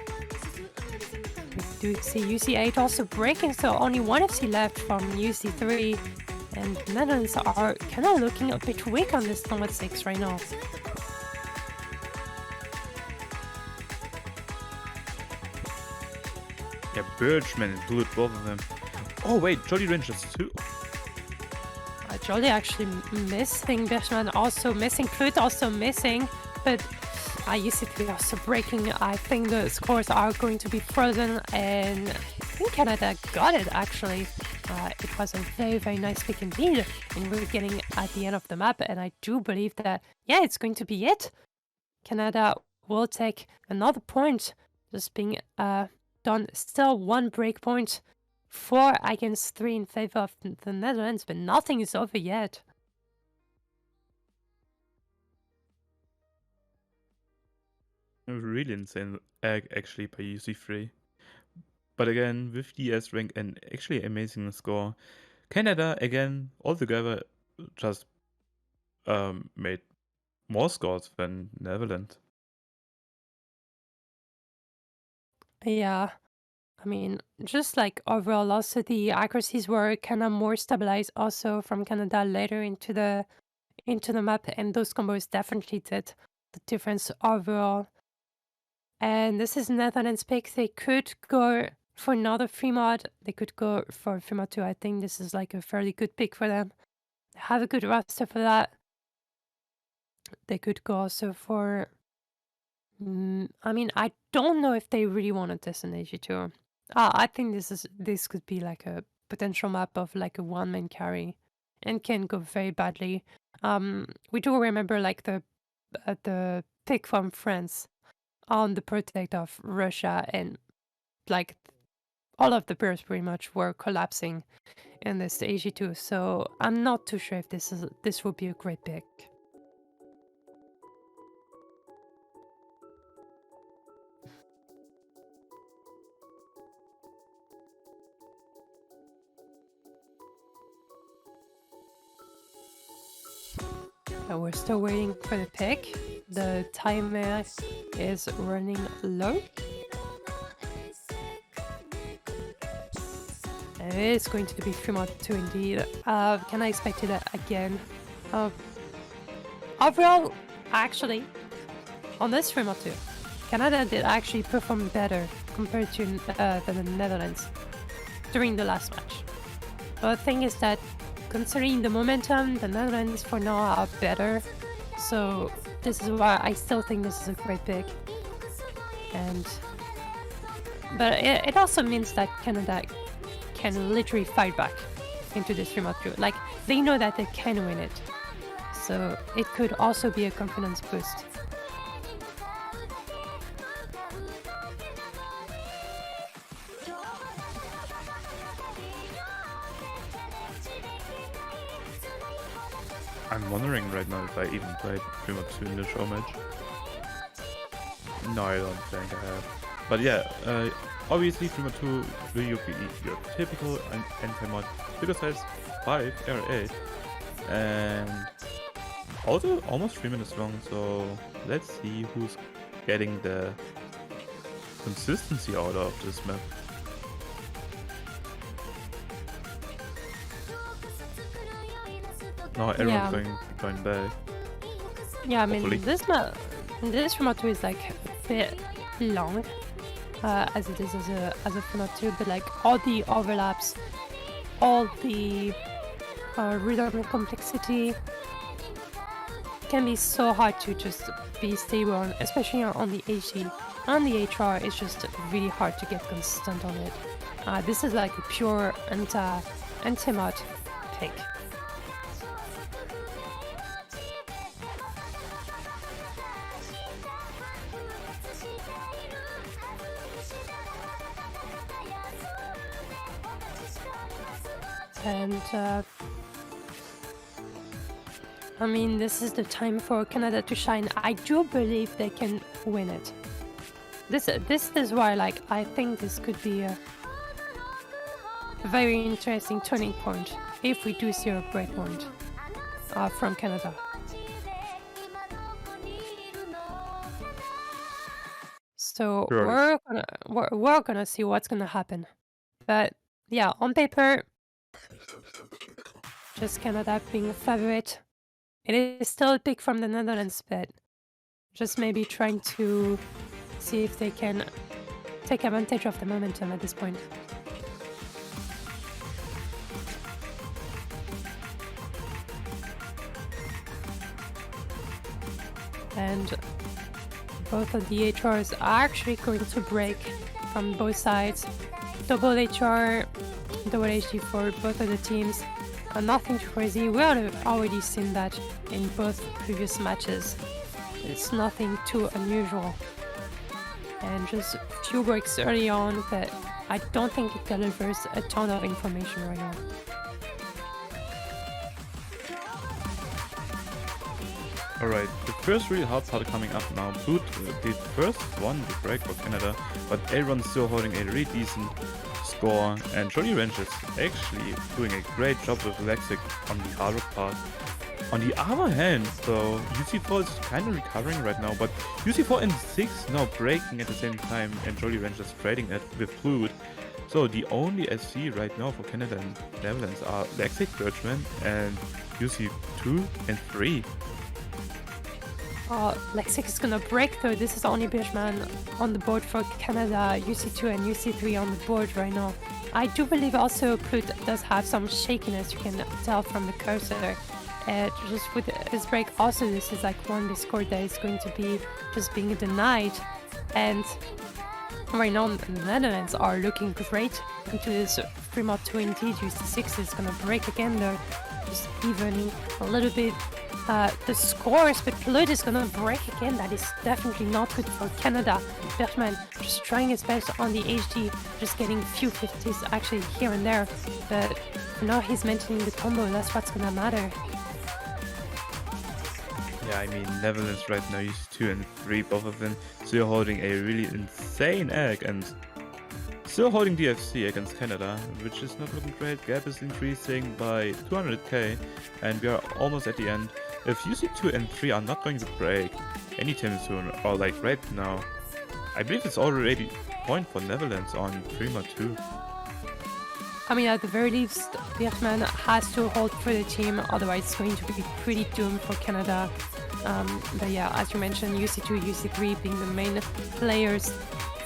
We do see UC8 also breaking, so only one FC left from UC3. And Netherlands are kind of looking a bit weak on this Nomad 6 right now. Yeah, Birchman and Blue, both of them. Oh wait, Jolly Rangers too. Jolly actually missing, Birchman also missing, Flute also missing, but UC3 also breaking. I think the scores are going to be frozen, and I think Canada got it actually. It was a very, very nice pick indeed, and we're getting at the end of the map, and I do believe that, yeah, it's going to be it. Canada will take another point, just being done. Still 1 break point, 4 against 3 in favor of the Netherlands, but nothing is over yet. A really insane egg actually by UC3. But again, with the S rank and actually amazing score, Canada again altogether just made more scores than Netherlands. Yeah, I mean, just like overall, also the accuracies were kind of more stabilized also from Canada later into the map, and those combos definitely did the difference overall. And this is Netherlands pick. They could go for another free mod. They could go for free mod 2. I think this is like a fairly good pick for them. They have a good roster for that. They could go also for... I mean, I don't know if they really wanted this in AG2. I think this could be like a potential map of like a one-man carry and can go very badly. We do remember like the pick from France on the protect of Russia, and like all of the pairs pretty much were collapsing in this AG2. So I'm not too sure if this would be a great pick. We're still waiting for the pick. The timer is running low. And it is going to be 3 mod 2 indeed. Can I expect it again? Overall, actually, on this 3 mod 2, Canada did actually perform better compared to the Netherlands during the last match. But the thing is that, considering the momentum, the Netherlands for now are better. So this is why I still think this is a great pick. But it also means that Canada can literally fight back into this 3 mod 2. Like, they know that they can win it. So it could also be a confidence boost. I'm wondering right now if I even played 3 mod 2 in the show match. No, I don't think I have. But yeah, obviously 3 mod 2 will be your typical anti-mod figure size 5 R8, and also almost 3 minutes long, so let's see who's getting the consistency out of this map. Now everyone's going back. Yeah, I mean, hopefully. this mod 2 is like a bit long, as it is as a mod 2, but like all the overlaps, all the rhythm complexity can be so hard to just be stable on, especially on the HE. On the HR, it's just really hard to get consistent on it. This is like a pure anti-mod pick. And I mean, this is the time for Canada to shine. I do believe they can win it. This is why, like, I think this could be a very interesting turning point if we do see a breakpoint from Canada. So Sure. we're gonna see what's gonna happen. But yeah, on paper, just Canada being a favorite. It is still a pick from the Netherlands, but just maybe trying to see if they can take advantage of the momentum at this point. And both of the HRs are actually going to break from both sides. Double HR double HD for both of the teams. Nothing too crazy. We have already seen that in both previous matches. It's nothing too unusual. And just a few breaks early on, but I don't think it delivers a ton of information right now. Alright, the first really hard part coming up now. Blue did first won the break for Canada, but Aaron's still holding a really decent score, and Jolly Ranch is actually doing a great job with Lexic on the harder part. On the other hand, though, UC4 is kind of recovering right now, but UC4 and 6 now breaking at the same time, and Jolly Ranch is trading it with Fluid. So the only SC right now for Canada and Netherlands are Lexic, Birchman, and UC2 and 3. Lexic is gonna break though. This is only Birchman on the board for Canada, UC2 and UC3 on the board right now. I do believe also Plut does have some shakiness, you can tell from the cursor. Just with his break, also this is like one Discord that is going to be just being denied. And right now the Netherlands are looking great into this Fremont 2 indeed. UC6 is gonna break again though, just evening a little bit the scores, but Plut is gonna break again. That is definitely not good for Canada. Birchman just trying his best on the HD, just getting a few 50s actually here and there, but now he's maintaining the combo. That's what's gonna matter. Yeah, I mean, Netherlands right now use 2 and 3, both of them still holding a really insane egg and still holding DFC against Canada, which is not looking great. Gap is increasing by 200k, and we are almost at the end. If UC2 and 3 are not going to break anytime soon, or like right now, I believe it's already point for Netherlands on Prima 2. I mean, at the very least, Birchman has to hold for the team, otherwise it's going to be pretty doomed for Canada. But yeah, as you mentioned, UC2, UC3 being the main players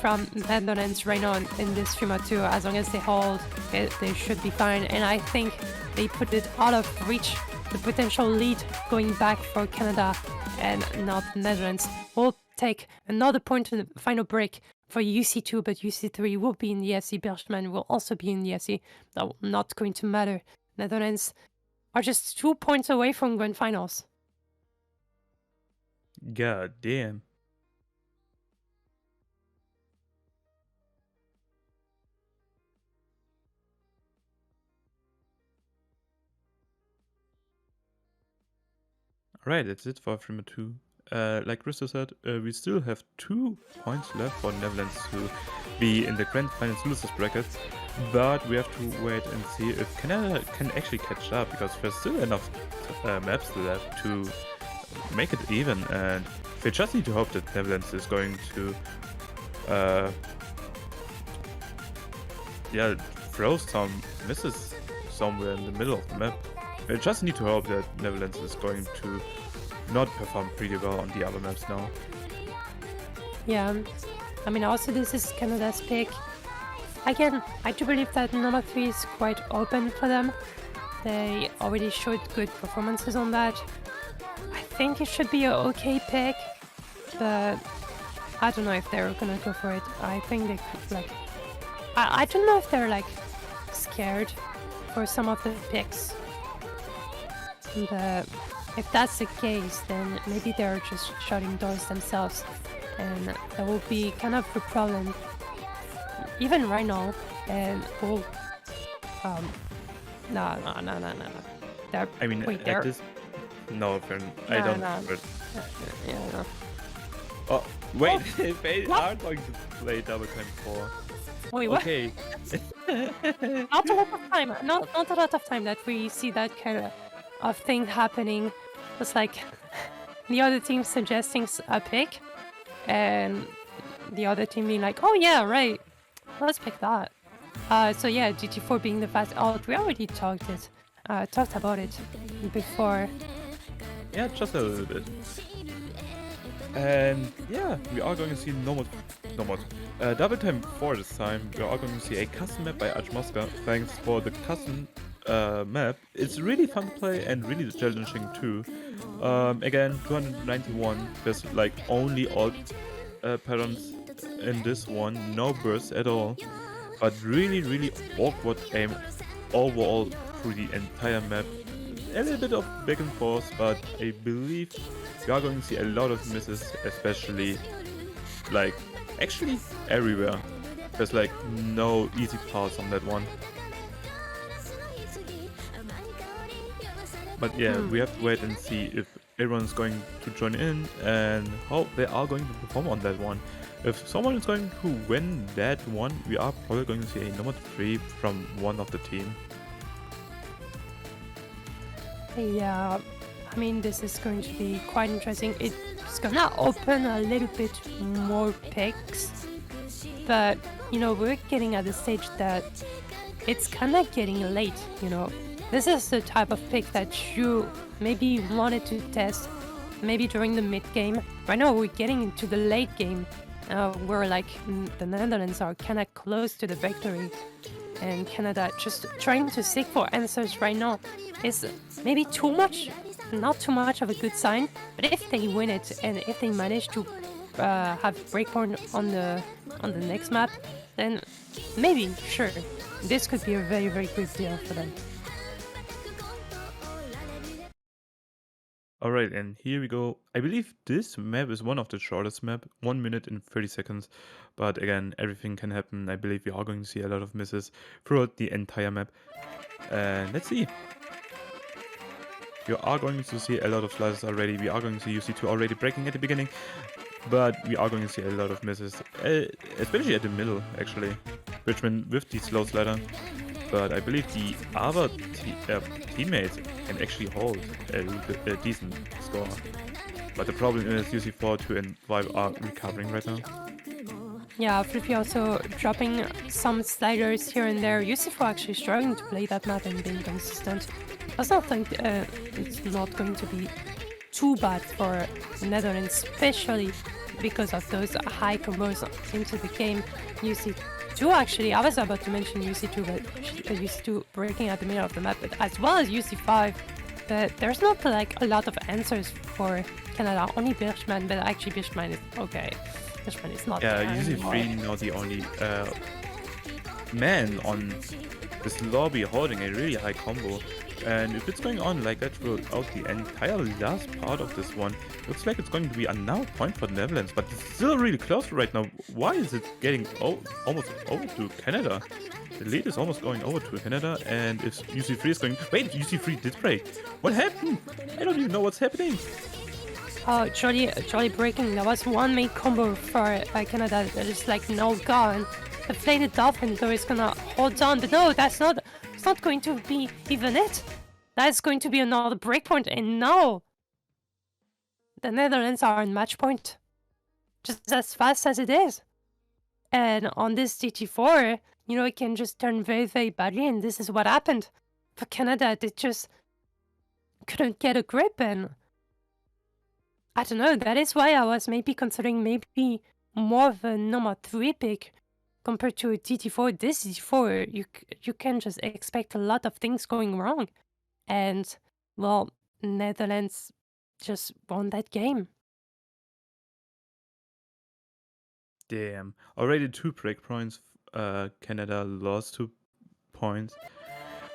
from Netherlands right now in this Prima 2. As long as they hold, they should be fine. And I think they put it out of reach, the potential lead going back for Canada and not Netherlands. We'll take another point in the final break for UC2, but UC3 will be in the SC. Birchman will also be in the SC. That will not going to matter. Netherlands are just 2 points away from grand finals. God damn. Alright, that's it for Prima 2. Like Christo said, we still have 2 points left for Netherlands to be in the grand finals losers bracket, but we have to wait and see if Canada can actually catch up, because there's still enough maps left to make it even, and they just need to hope that Netherlands is going to throw some misses somewhere in the middle of the map. They just need to hope that Netherlands is going to not perform pretty well on the other maps now. Yeah, I mean, also this is Canada's pick. Again, I do believe that number 3 is quite open for them. They already showed good performances on that. I think it should be an okay pick, but I don't know if they're gonna go for it. I think they could, like, I don't know if they're like scared for some of the picks. But if that's the case, then maybe they're just shutting doors themselves, and that will be kind of a problem even right now. And we'll no. They're, I mean, wait, at this, no, I don't. No. But... Yeah, no. Oh, wait, Oh, they what? are going to play double time 4. Wait, what? Okay. Not a lot of time. Not a lot of time that we see that kind of thing happening. It's like the other team suggesting a pick, and the other team being like, "Oh yeah, right, let's pick that." So yeah, GT4 being the fast out. We already talked about it before. Yeah, just a little bit. And yeah, we are going to see no more double time 4 this time. We are going to see a custom map by Mosca. Thanks for the custom map. It's really fun to play and really challenging too. Again, 291. There's like only odd patterns in this one, no bursts at all. but really awkward aim overall through the entire map. A little bit of back and forth, but I believe we are going to see a lot of misses, especially like actually everywhere. There's like no easy pass on that one. But yeah, we have to wait and see if everyone's going to join in and how they are going to perform on that one. If someone is going to win that one, we are probably going to see a number 3 from one of the team. Yeah, I mean, this is going to be quite interesting. It's gonna open a little bit more picks, but you know, we're getting at the stage that it's kind of getting late, you know. This is the type of pick that you maybe wanted to test maybe during the mid game. Right now we're getting into the late game where like the Netherlands are kind of close to the victory, and Canada just trying to seek for answers right now is maybe too much, not too much of a good sign. But if they win it and if they manage to have breakpoint on the next map, then maybe, sure, this could be a very good deal for them. Alright, and here we go. I believe this map is one of the shortest map, 1 minute and 30 seconds. But again, everything can happen. I believe we are going to see a lot of misses throughout the entire map. And let's see. We are going to see a lot of slices already. We are going to see UC2 already breaking at the beginning. But we are going to see a lot of misses, especially at the middle, actually. Richmond with the slow slider. But I believe the other teammates can actually hold a decent score. But the problem is UC4, 2 and 5 are recovering right now. Yeah, Flippy also dropping some sliders here and there. UC4 actually struggling to play that map and being consistent. I also think it's not going to be too bad for the Netherlands, especially because of those high combos into the game. UC2 actually, I was about to mention UC2, but UC2 breaking at the middle of the map, but as well as UC5, but there's not like a lot of answers for Canada. Only Birchman, but actually Birchman is okay. Birchman is not. Yeah, UC3 now the only man on this lobby holding a really high combo. And if it's going on like that throughout the entire last part of this one, looks like it's going to be a now point for the Netherlands, but it's still really close right now. Why is it getting almost over to Canada? The lead is almost going over to Canada, and if UC3 is going... Wait, UC3 did break. What happened? I don't even know what's happening. Oh, Jolly breaking. There was one main combo for Canada that is like no gone. The flated dolphin though is gonna hold on, but no, that's not. It's not going to be even it. That's going to be another breakpoint, and no, the Netherlands are on match point, just as fast as it is. And on this DT4, you know, it can just turn very badly, and this is what happened for Canada. They just couldn't get a grip, and I don't know. That is why I was maybe considering maybe more of a number 3 pick compared to a DT4. This DT4, you can just expect a lot of things going wrong, and well, Netherlands just won that game. Damn. Already 2 breakpoints. Canada lost 2 points.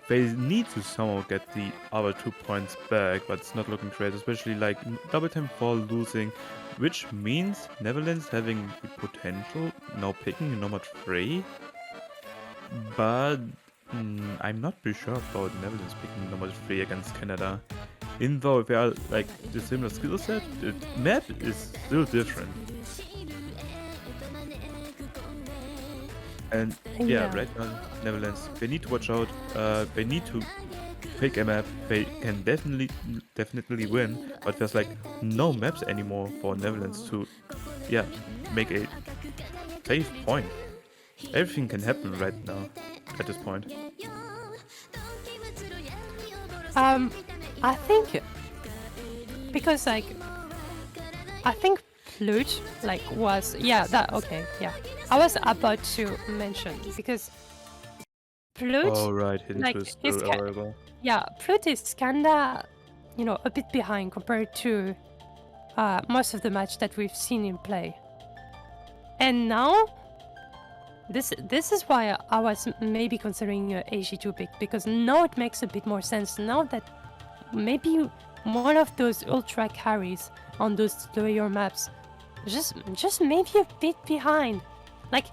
They need to somehow get the other 2 points back, but it's not looking great, especially like double time for losing, which means Netherlands having the potential now picking number 3. But I'm not pretty sure about Netherlands picking number 3 against Canada. Even though they are like the similar skill set, the map is still different. And yeah, right now, Netherlands, they need to watch out. They need to pick a map. They can definitely win, but there's like no maps anymore for Netherlands to, yeah, make a safe point. Everything can happen right now at this point. I think because like I think Flute like was I was about to mention because Flute. Oh right, hidden like, twist still available. Yeah, Flute is kinda, you know, a bit behind compared to most of the match that we've seen him play. And now This is why I was maybe considering AG2 pick, because now it makes a bit more sense. Now that maybe one of those ultra carries on those lower maps just maybe a bit behind. Like,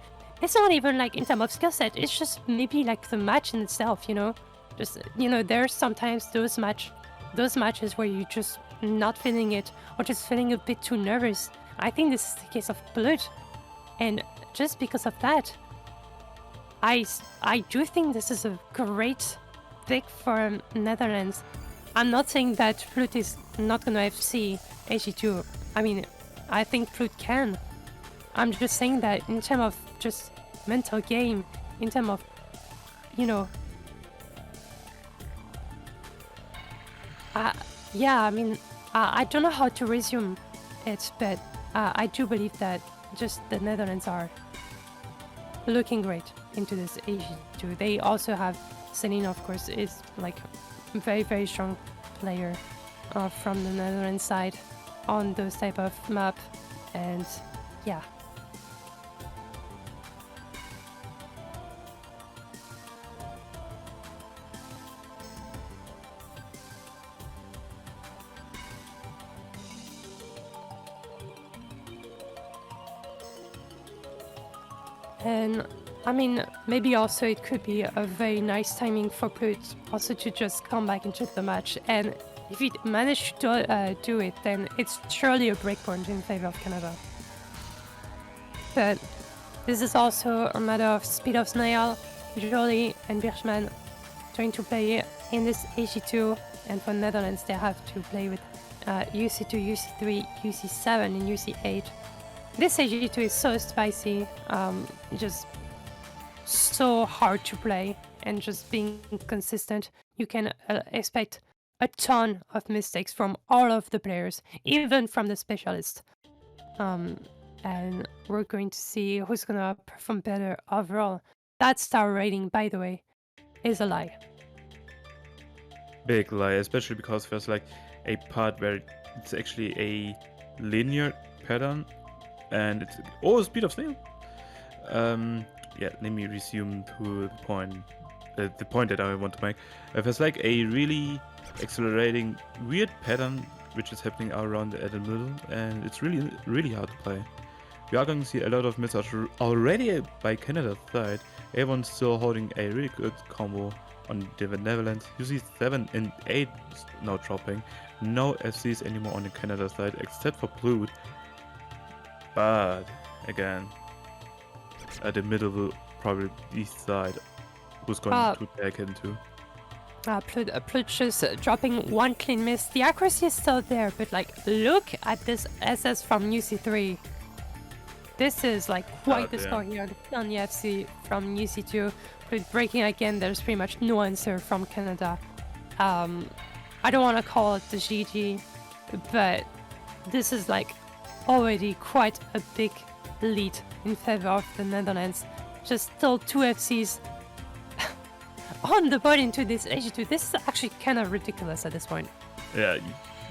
it's not even like in terms of skill set, it's just maybe like the match in itself, you know? Just, you know, there's sometimes those matches where you just not feeling it or just feeling a bit too nervous. I think this is the case of Blood. And just because of that, I do think this is a great pick for Netherlands. I'm not saying that Flute is not gonna FC AG2. I mean, I think Flute can. I'm just saying that in terms of just mental game, in terms of, you know, yeah, I mean, I don't know how to resume it, but I do believe that just the Netherlands are looking great into this AG2. They also have Selena, of course, is like a very, very strong player from the Netherlands side on those type of map, and yeah. And I mean, maybe also it could be a very nice timing for Put also to just come back into the match. And if it managed to do it, then it's surely a breakpoint in favor of Canada. But this is also a matter of speed of Snail, Jolie and Birchman trying to play in this AG2. And for Netherlands, they have to play with UC2, UC3, UC7, and UC8. This AG2 is so spicy, just so hard to play, and just being consistent. You can expect a ton of mistakes from all of the players, even from the specialists. And we're going to see who's gonna perform better overall. That star rating, by the way, is a lie. Big lie, especially because there's like a part where it's actually a linear pattern and it's speed of snail. Yeah, let me resume to the point that I want to make. There's like a really accelerating weird pattern which is happening around at the middle, and it's really, really hard to play. We are going to see a lot of misses already by Canada's side. Everyone's still holding a really good combo on the Netherlands. You see 7 and 8 now dropping. No FCs anymore on the Canada side except for Blue. But again, at the middle will probably decide who's going to take into. Plut just dropping one clean miss. The accuracy is still there, but like, look at this SS from UC3. This is like quite the score here on the FC from UC2. Plut breaking again, there's pretty much no answer from Canada. I don't want to call it the GG, but this is like already quite a big lead in favor of the Netherlands. Just still 2 FCs on the board into this AG2. This is actually kind of ridiculous at this point. Yeah,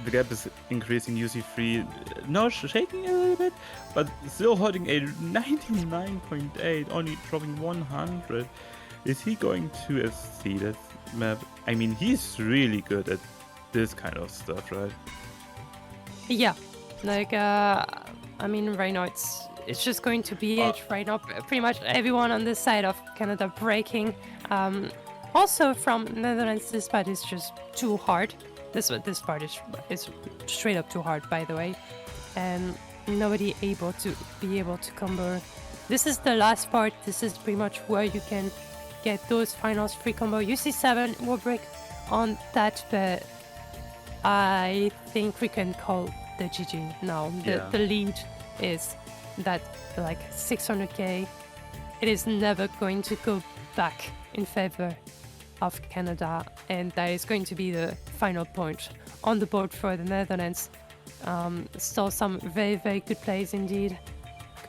the gap is increasing. UC3 now shaking a little bit, but still holding a 99.8, only dropping 100. Is he going to FC this map? I mean, he's really good at this kind of stuff, right? Yeah, like I mean, right now it's just going to be it right now. Pretty much everyone on this side of Canada breaking. Also from Netherlands, this part is just too hard. This part is straight up too hard, by the way, and nobody able to combo. This is the last part. This is pretty much where you can get those finals free combo. UC7 will break on that, but I think we can call the GG now. The lead is that like 600k. It is never going to go back in favor of Canada, and that is going to be the final point on the board for the Netherlands. Still some very, very good plays indeed.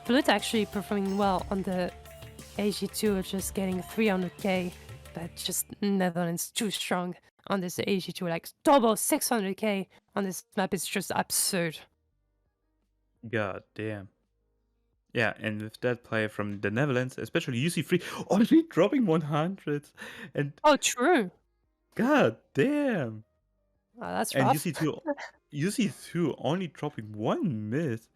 Blood actually performing well on the AG2, just getting 300k, but just Netherlands too strong on this AG2, like double 600k on this map is just absurd. God damn. Yeah, and with that player from the Netherlands, especially UC3, only dropping 100, and Oh, true. god damn, That's and rough. UC2 only dropping one miss.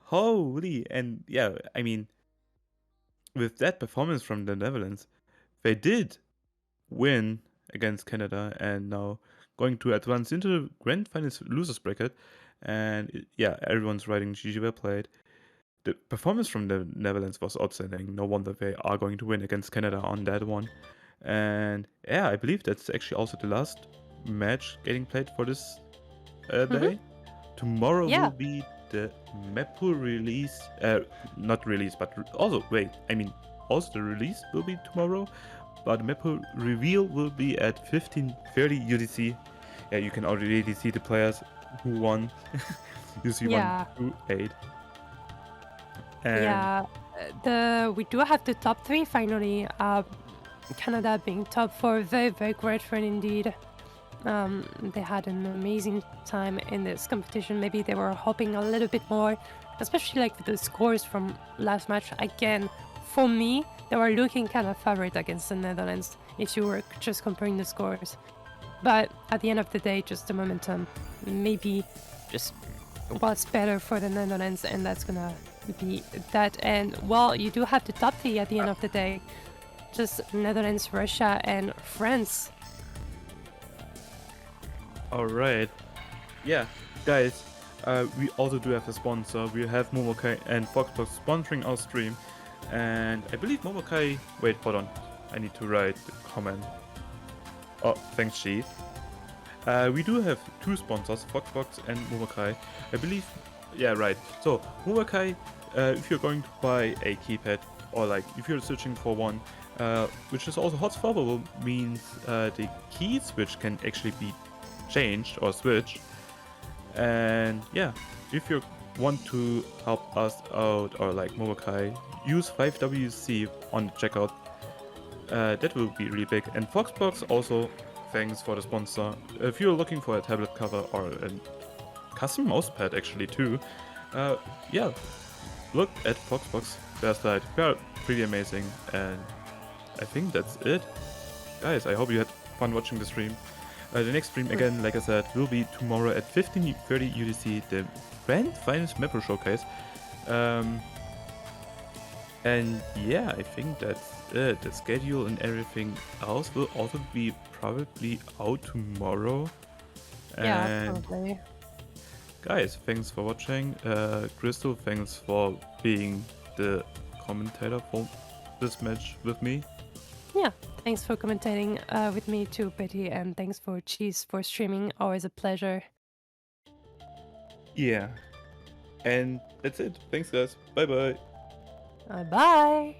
Holy, and yeah, I mean, with that performance from the Netherlands, they did win against Canada and now going to advance into the grand finals losers bracket. And yeah, everyone's writing GG well played. The performance from the Netherlands was outstanding. No wonder they are going to win against Canada on that one. And yeah, I believe that's actually also the last match getting played for this Hmm. day. Tomorrow Yeah. will be the map pool release. Not release, but also, wait, I mean, also the release will be tomorrow. But the map pool reveal will be at 15:30 UTC. Yeah, you can already see the players who won. You see Yeah. 128. And Yeah. We do have the top three finally. Canada being top four, very very great friend indeed. They had an amazing time in this competition. Maybe they were hoping a little bit more, especially like with the scores from last match. Again, for me, they were looking kind of favorite against the Netherlands if you were just comparing the scores. But at the end of the day, just the momentum maybe just was better for the Netherlands, and that's gonna be that. And well, you do have the top three at the end of the day, just Netherlands, Russia, and France. alright. Yeah, guys, we also do have a sponsor. We have Momokai and Foxbox sponsoring our stream. And I believe Momokai. Wait, hold on. I need to write the comment. Oh, thanks, Chief. We do have two sponsors, Foxbox and Momokai. I believe, yeah, right. So, Momokai, if you're going to buy a keypad, or like if you're searching for one, which is also hot swappable, means the key switch can actually be changed or switched. And yeah, if you want to help us out, or like Momokai, use 5WC on the checkout. That will be really big. And Foxbox also, thanks for the sponsor. If you're looking for a tablet cover or a custom mousepad actually too, yeah, look at Foxbox. Their site. They are pretty amazing. And I think that's it. Guys, I hope you had fun watching the stream. The next stream, again, like I said, will be tomorrow at 15:30 UTC, the Grand Finals Mapro Showcase. And yeah, I think that's it. The schedule and everything else will also be probably out tomorrow. Yeah, And probably. guys, thanks for watching. Crystal, thanks for being the commentator for this match with me. Yeah, thanks for commentating with me too, Betty, and thanks for Cheese for streaming. Always a pleasure. Yeah. And that's it. Thanks, guys. Bye bye. Bye.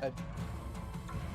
I